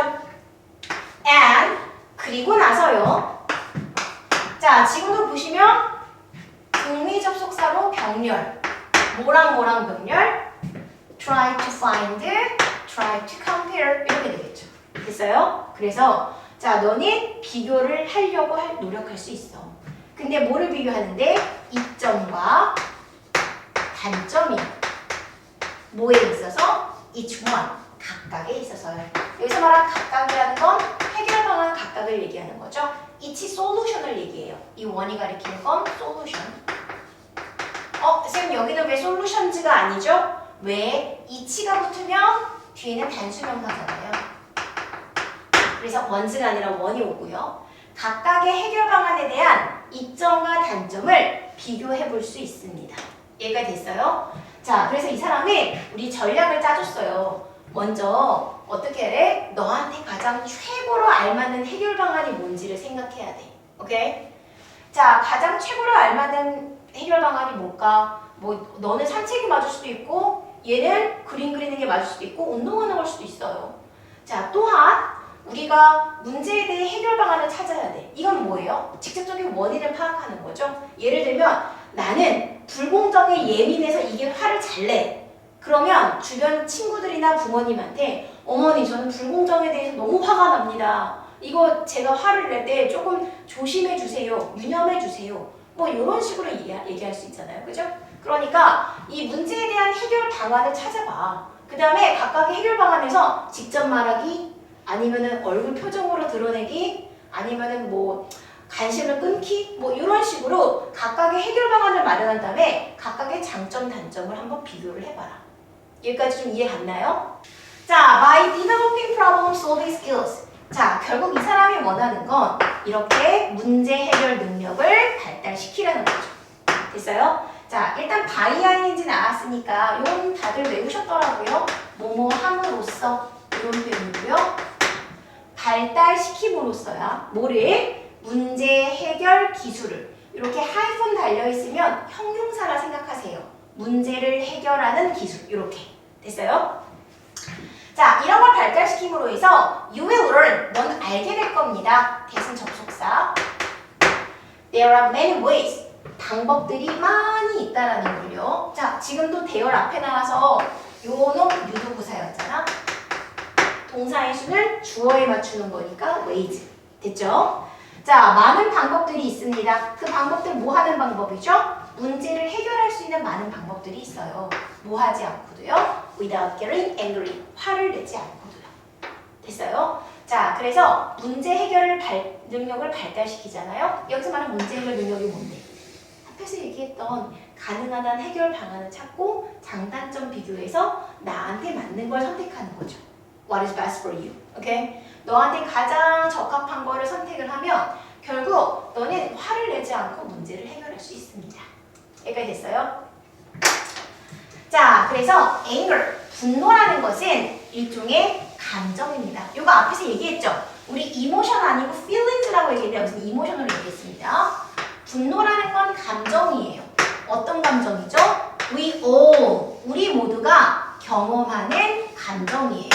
and 그리고 나서요. 자, 지금도 보시면 등위 접속사로 병렬. 뭐랑 병렬? try to find, try to compare 이렇게 되겠죠. 됐어요? 그래서 자, 너는 비교를 하려고 노력할 수 있어. 근데 뭐를 비교하는데? 이점과 단점이 뭐에 있어서? each one, 각각에 있어서요. 여기서 말한 각각이라는 건 해결 방안 각각을 얘기하는 거죠. each solution을 얘기해요. 이 원이 가리키는 건 solution. 선생님 여기는 왜 solutions가 아니죠? 왜? each가 붙으면 뒤에는 단수명사잖아요. 그래서 ones가 아니라 one이 오고요. 각각의 해결 방안에 대한 이점과 단점을 비교해 볼 수 있습니다. 이해가 됐어요? 자, 그래서 이 사람이 우리 전략을 짜줬어요. 먼저 어떻게 해? 너한테 가장 최고로 알맞는 해결 방안이 뭔지를 생각해야 돼. 오케이? 자, 가장 최고로 알맞는 해결 방안이 뭘까? 뭐 너는 산책이 맞을 수도 있고 얘는 그림 그리는 게 맞을 수도 있고 운동하는 걸 수도 있어요. 자, 또한 우리가 문제에 대해 해결 방안을 찾아야 돼. 이건 뭐예요? 직접적인 원인을 파악하는 거죠. 예를 들면 나는 불공정에 예민해서 이게 화를 잘 내. 그러면 주변 친구들이나 부모님한테 어머니 저는 불공정에 대해서 너무 화가 납니다. 이거 제가 화를 낼 때 조금 조심해 주세요. 유념해 주세요. 뭐 이런 식으로 얘기할 수 있잖아요. 그죠? 그러니까 이 문제에 대한 해결 방안을 찾아봐. 그 다음에 각각의 해결 방안에서 직접 말하기 아니면은 얼굴 표정으로 드러내기 아니면은 뭐 관심을 끊기 뭐 이런 식으로 각각의 해결 방안을 마련한 다음에 각각의 장점 단점을 한번 비교를 해봐라. 여기까지 좀 이해 갔나요? 자, by developing problem solving skills. 자, 결국 이 사람이 원하는 건 이렇게 문제 해결 능력을 발달시키라는 거죠. 됐어요? 자, 일단 by ing 나왔으니까 이건 다들 외우셨더라고요. 뭐뭐 함으로써 이런 표현이고요. 발달시킴으로써야 뭐를? 문제 해결 기술을 이렇게 하이픈 달려있으면 형용사라 생각하세요. 문제를 해결하는 기술 이렇게 됐어요? 자, 이런 걸 발달시킴으로 해서 you will learn, 넌 알게 될 겁니다. 대신 접속사 There are many ways, 방법들이 많이 있다라는 걸요. 자, 지금도 대열 앞에 나와서 요놈 유도부사였잖아. 동사의 수는 주어에 맞추는 거니까 ways. 됐죠? 자, 많은 방법들이 있습니다. 그 방법들 뭐 하는 방법이죠? 문제를 해결할 수 있는 많은 방법들이 있어요. 뭐 하지 않고도요. without getting angry. 화를 내지 않고도요. 됐어요? 자, 그래서 문제 해결 능력을 발달시키잖아요. 여기서 말하는 문제 해결 능력이 뭔데? 앞에서 얘기했던 가능한 한 해결 방안을 찾고 장단점 비교해서 나한테 맞는 걸 선택하는 거죠. What is best for you? 오케이? 너한테 가장 적합한 거를 선택을 하면 결국 너는 화를 내지 않고 문제를 해결할 수 있습니다. 여기까지 됐어요? 자, 그래서 anger, 분노라는 것은 일종의 감정입니다. 이거 앞에서 얘기했죠? 우리 emotion 아니고 feelings라고 얘기했는데 여기서 emotion으로 얘기했습니다. 분노라는 건 감정이에요. 어떤 감정이죠? We all, 우리 모두가 경험하는 감정이에요.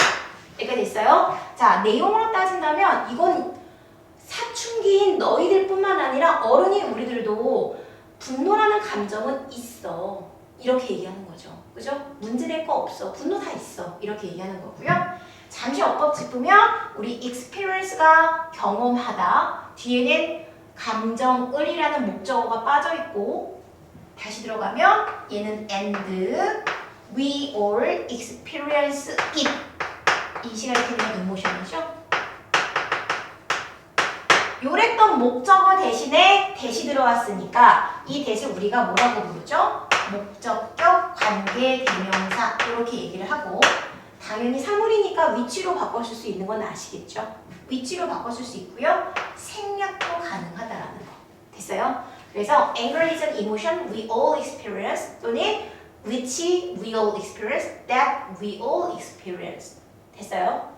여기까지 됐어요? 자, 내용으로 따진다면 이건 사춘기인 너희들뿐만 아니라 어른인 우리들도 분노라는 감정은 있어. 이렇게 얘기하는 거죠. 그죠? 문제될 거 없어. 분노 다 있어. 이렇게 얘기하는 거고요. 잠시 어법 짚으면 우리 experience가 경험하다. 뒤에는 감정을이라는 목적어가 빠져 있고 다시 들어가면 얘는 and we all experience it. 이 시간에 되는 emotion이죠. 요랬던 목적어 대신에 대시 들어왔으니까 이 대시 우리가 뭐라고 부르죠? 목적격 관계 대명사 이렇게 얘기를 하고 당연히 사물이니까 위치로 바꿔줄 수 있는 건 아시겠죠? 위치로 바꿔줄 수 있고요. 생략도 가능하다라는 거. 됐어요? 그래서 anger is an emotion we all experience 또는 which we all experience, that we all experience. 됐어요?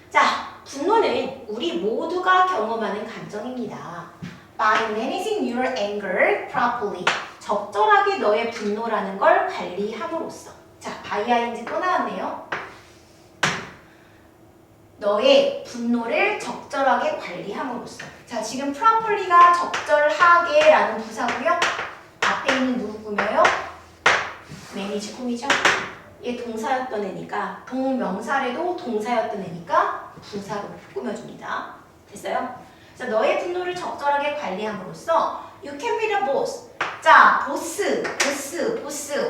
자, 분노는 우리 모두가 경험하는 감정입니다. By managing your anger properly. 적절하게 너의 분노라는 걸 관리함으로써. 자, by ing 또 나왔네요. 너의 분노를 적절하게 관리함으로써. 자, 지금 properly가 적절하게 라는 부사고요. 앞에 있는 누구 꾸며요? manage 꾸미죠? 얘 동사였던 애니까 동명사래도 동사였던 애니까 부사로 꾸며줍니다. 됐어요? 자, 너의 분노를 적절하게 관리함으로써 You can be the boss. 자, 보스.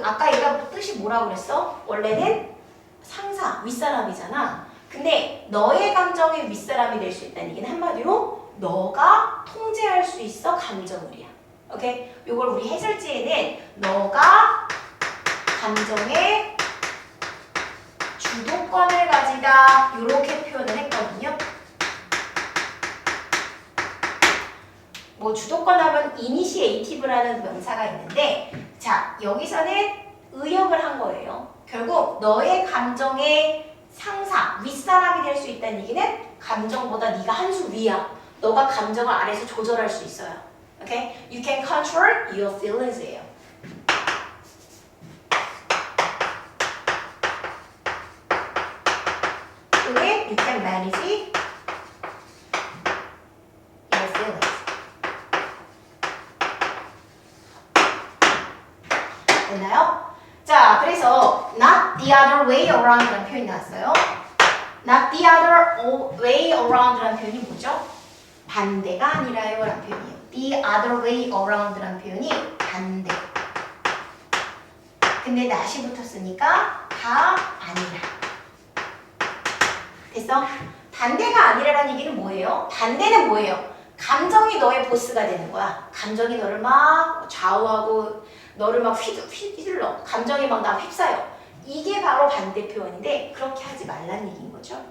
아까 얘가 뜻이 뭐라고 그랬어? 원래는 상사, 윗사람이잖아. 근데 너의 감정의 윗사람이 될 수 있다는 얘기는 한마디로 너가 통제할 수 있어 감정을이야. 오케이? 요걸 우리 해설지에는 너가 감정의 주도권을 가지다 이렇게 표현을 했거든요. 뭐 주도권 하면 initiative라는 명사가 있는데 자 여기서는 의역을 한 거예요. 결국 너의 감정의 상사, 윗사람이 될 수 있다는 얘기는 감정보다 네가 한 수 위야. 너가 감정을 아래에서 조절할 수 있어요. Okay? You can control your feelings예요. You can manage your feelings. 됐나요? 자, 그래서 not the other way around라는 표현이 나왔어요. Not the other way around라는 표현이 뭐죠? 반대가 아니라요 라는 표현이에요. The other way around라는 표현이 반대. 근데 not이 붙었으니까 다 아니라. 됐어? 반대가 아니라는 얘기는 뭐예요? 반대는 뭐예요? 감정이 너의 보스가 되는 거야. 감정이 너를 막 좌우하고 너를 막 휘둘러. 감정이 막 나 휩싸여. 이게 바로 반대 표현인데 그렇게 하지 말라는 얘기인 거죠.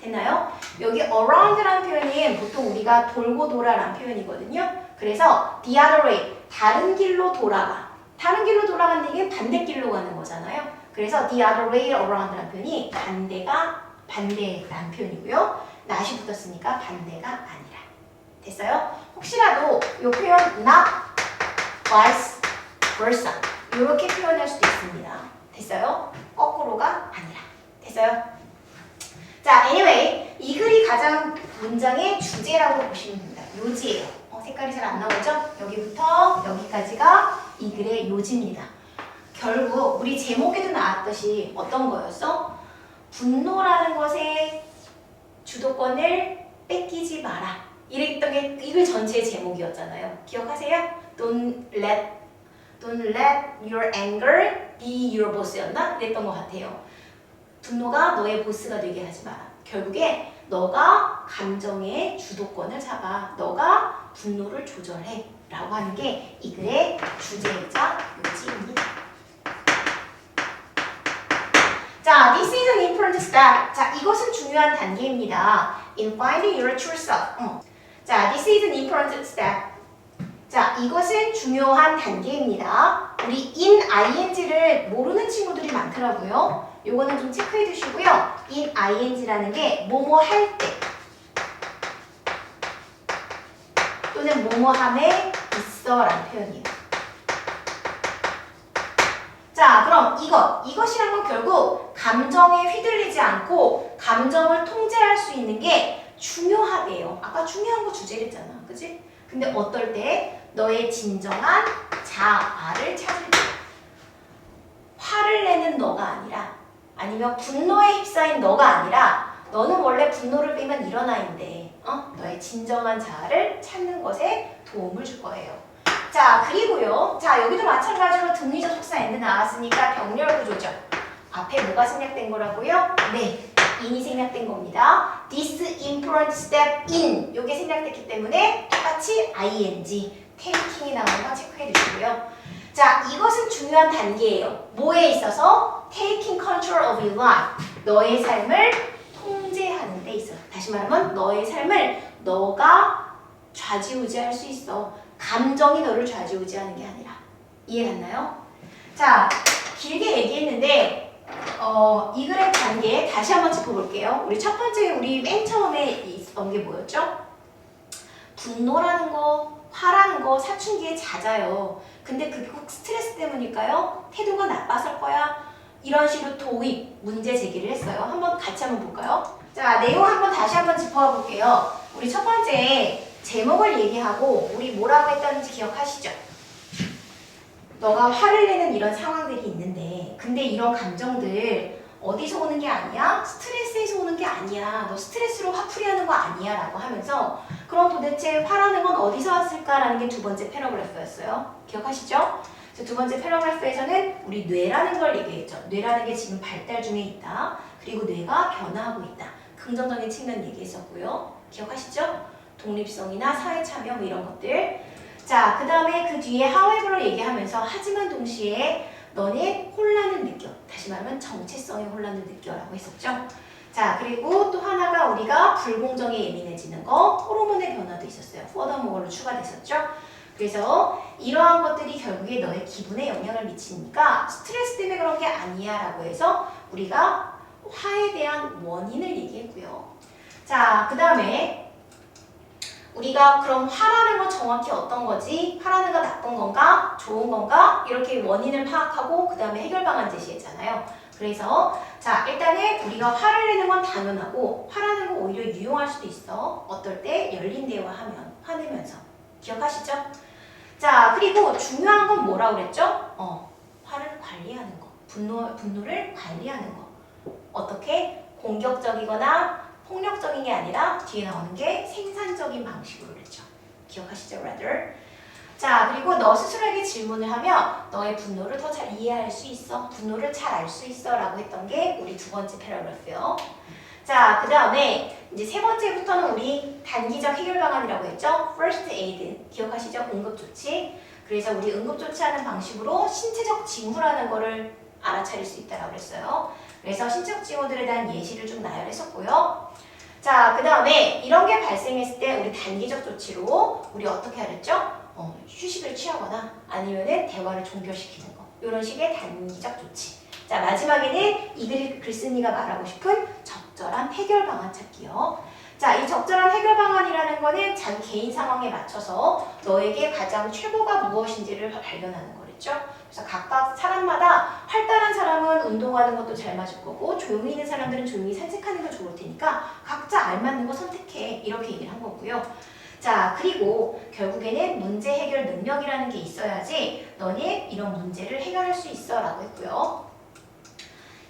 됐나요? 여기 around라는 표현이 보통 우리가 돌고 돌아라는 표현이거든요. 그래서 the other way, 다른 길로 돌아가. 다른 길로 돌아가는 얘기는 반대길로 가는 거잖아요. 그래서 the other way around라는 표현이 반대라는 표현이고요. not이 붙었으니까 반대가 아니라. 됐어요? 혹시라도 이 표현 not vice versa 이렇게 표현할 수도 있습니다. 됐어요? 거꾸로가 아니라. 됐어요? 자, anyway 이 글이 가장 문장의 주제라고 보시면 됩니다. 요지예요. 색깔이 잘 안 나오죠? 여기부터 여기까지가 이 글의 요지입니다. 결국 우리 제목에도 나왔듯이 어떤 거였어? 분노라는 것에 주도권을 뺏기지 마라. 이랬던 게 이 글 전체의 제목이었잖아요. 기억하세요? Don't let your anger be your boss였나? 이랬던 것 같아요. 분노가 너의 보스가 되게 하지 마라. 결국에 너가 감정의 주도권을 잡아. 너가 분노를 조절해. 라고 하는 게 이 글의 주제이자 요지입니다. 자, this is an important step. 자, 이것은 중요한 단계입니다. In finding your true self. 자, this is an important step. 자, 이것은 중요한 단계입니다. 우리 in ing를 모르는 친구들이 많더라고요. 요거는 좀 체크해 두시고요. in ing라는 게 뭐뭐 할 때 또는 뭐뭐 함에 있어 라는 표현이에요. 자, 그럼 이것이란 건 결국 감정에 휘둘리지 않고 감정을 통제할 수 있는 게 중요함이에요. 사랑이에요. 아까 중요한 거 주제랬잖아. 그치? 근데 어떨 때 너의 진정한 자아를 찾을 때 화를 내는 너가 아니라 아니면 분노에 휩싸인 너가 아니라 너는 원래 분노를 빼면 이런 아이인데 너의 진정한 자아를 찾는 것에 도움을 줄 거예요. 자 그리고요. 자 여기도 마찬가지로 등위적 속사 엔드 나왔으니까 병렬 구조죠. 앞에 뭐가 생략된 거라고요? 네. in이 생략된 겁니다. This important step in 요게 생략됐기 때문에 똑같이 ing taking이 나오는 거 체크해 주시고요. 자 이것은 중요한 단계예요. 뭐에 있어서? Taking control of your life 너의 삶을 통제하는 데 있어. 다시 말하면 너의 삶을 너가 좌지우지할 수 있어. 감정이 너를 좌지우지하는 게 아니라. 이해갔나요? 자 길게 얘기했는데 이 글의 단계 다시 한번 짚어볼게요. 우리 첫 번째 우리 맨 처음에 있었던 게 뭐였죠? 분노라는 거, 화라는 거 사춘기에 잦아요. 근데 그게 꼭 스트레스 때문일까요? 태도가 나빴을 거야. 이런 식으로 도입, 문제 제기를 했어요. 한번 같이 한번 볼까요? 자, 내용 한번 다시 한번 짚어봐 볼게요. 우리 첫 번째 제목을 얘기하고 우리 뭐라고 했다는지 기억하시죠? 너가 화를 내는 이런 상황들이 있는데 근데 이런 감정들 어디서 오는 게 아니야? 스트레스에서 오는 게 아니야. 너 스트레스로 화풀이하는 거 아니야 라고 하면서 그럼 도대체 화라는 건 어디서 왔을까라는 게 두 번째 패러그래프였어요. 기억하시죠? 두 번째 패러그래프에서는 우리 뇌라는 걸 얘기했죠. 뇌라는 게 지금 발달 중에 있다. 그리고 뇌가 변화하고 있다. 긍정적인 측면 얘기했었고요. 기억하시죠? 독립성이나 사회 참여 뭐 이런 것들. 자, 그 다음에 그 뒤에 however를 얘기하면서 하지만 동시에 너는 혼란을 느껴. 다시 말하면 정체성의 혼란을 느껴라고 했었죠. 자, 그리고 또 하나가 우리가 불공정에 예민해지는 거, 호르몬의 변화도 있었어요. furthermore로 추가됐었죠. 그래서 이러한 것들이 결국에 너의 기분에 영향을 미치니까 스트레스 때문에 그런 게 아니야 라고 해서 우리가 화에 대한 원인을 얘기했고요. 자, 그 다음에 우리가 그럼 화라는 건 정확히 어떤 거지? 화라는 건 나쁜 건가? 좋은 건가? 이렇게 원인을 파악하고 그 다음에 해결 방안 제시했잖아요. 그래서 자 일단은 우리가 화를 내는 건 당연하고 화라는 건 오히려 유용할 수도 있어. 어떨 때 열린 대화하면 화내면서. 기억하시죠? 자 그리고 중요한 건 뭐라고 그랬죠? 화를 관리하는 거. 분노를 관리하는 거. 어떻게? 공격적이거나 폭력적인 게 아니라 뒤에 나오는 게 생산적인 방식으로 그랬죠. 기억하시죠? rather. 자, 그리고 너 스스로에게 질문을 하면 너의 분노를 더 잘 이해할 수 있어. 분노를 잘 알 수 있어. 라고 했던 게 우리 두 번째 패러그래프요. 자, 그 다음에 이제 세 번째부터는 우리 단기적 해결 방안이라고 했죠. first aid. 기억하시죠? 응급조치. 그래서 우리 응급조치하는 방식으로 신체적 징후라는 거를 알아차릴 수 있다라고 그랬어요. 그래서 신체적 징후들에 대한 예시를 좀 나열했었고요. 자, 그 다음에 이런 게 발생했을 때 우리 단기적 조치로 우리 어떻게 하랬죠? 휴식을 취하거나 아니면은 대화를 종결시키는 거. 이런 식의 단기적 조치. 자, 마지막에는 이 글쓴이가 말하고 싶은 적절한 해결 방안 찾기요. 자, 이 적절한 해결 방안이라는 거는 자기 개인 상황에 맞춰서 너에게 가장 최고가 무엇인지를 발견하는 거랬죠. 그래서 각각 사람마다 활달한 사람은 운동하는 것도 잘 맞을 거고 조용히 있는 사람들은 조용히 산책하는 거 좋을 테니까 각자 알맞는 거 선택해 이렇게 얘기를 한 거고요. 자 그리고 결국에는 문제 해결 능력이라는 게 있어야지 너는 이런 문제를 해결할 수 있어 라고 했고요.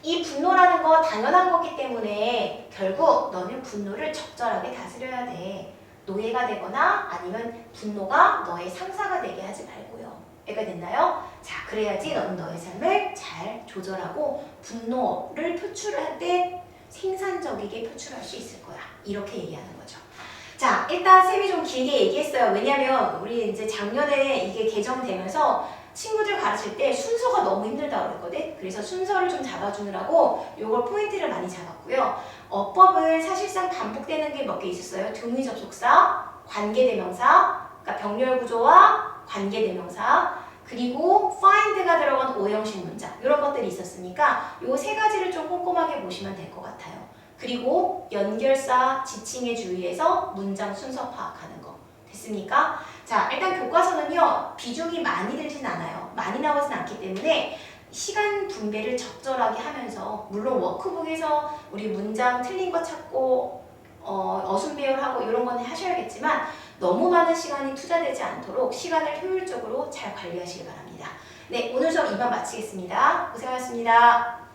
이 분노라는 거 당연한 거기 때문에 결국 너는 분노를 적절하게 다스려야 돼. 노예가 되거나 아니면 분노가 너의 상사가 되게 하지 말고요. 이해가 됐나요? 자, 그래야지 너는 너의 삶을 잘 조절하고 분노를 표출할 때 생산적이게 표출할 수 있을 거야. 이렇게 얘기하는 거죠. 자, 일단 쌤이 좀 길게 얘기했어요. 왜냐면 우리 이제 작년에 이게 개정되면서 친구들 가르칠 때 순서가 너무 힘들다고 그랬거든. 그래서 순서를 좀 잡아주느라고 요걸 포인트를 많이 잡았고요. 어법은 사실상 반복되는 게 몇 개 있었어요. 등위 접속사, 관계대명사, 그러니까 병렬 구조와 관계대명사, 그리고 find가 들어간 오형식 문장 이런 것들이 있었으니까 요 세 가지를 좀 꼼꼼하게 보시면 될 것 같아요. 그리고 연결사, 지칭에 주의해서 문장 순서 파악하는 거. 됐습니까? 자, 일단 교과서는요. 비중이 많이 들진 않아요. 많이 나오진 않기 때문에 시간 분배를 적절하게 하면서 물론 워크북에서 우리 문장 틀린 거 찾고 어순 배열하고 이런 건 하셔야겠지만 너무 많은 시간이 투자되지 않도록 시간을 효율적으로 잘 관리하시기 바랍니다. 네, 오늘 수업 이만 마치겠습니다. 고생하셨습니다.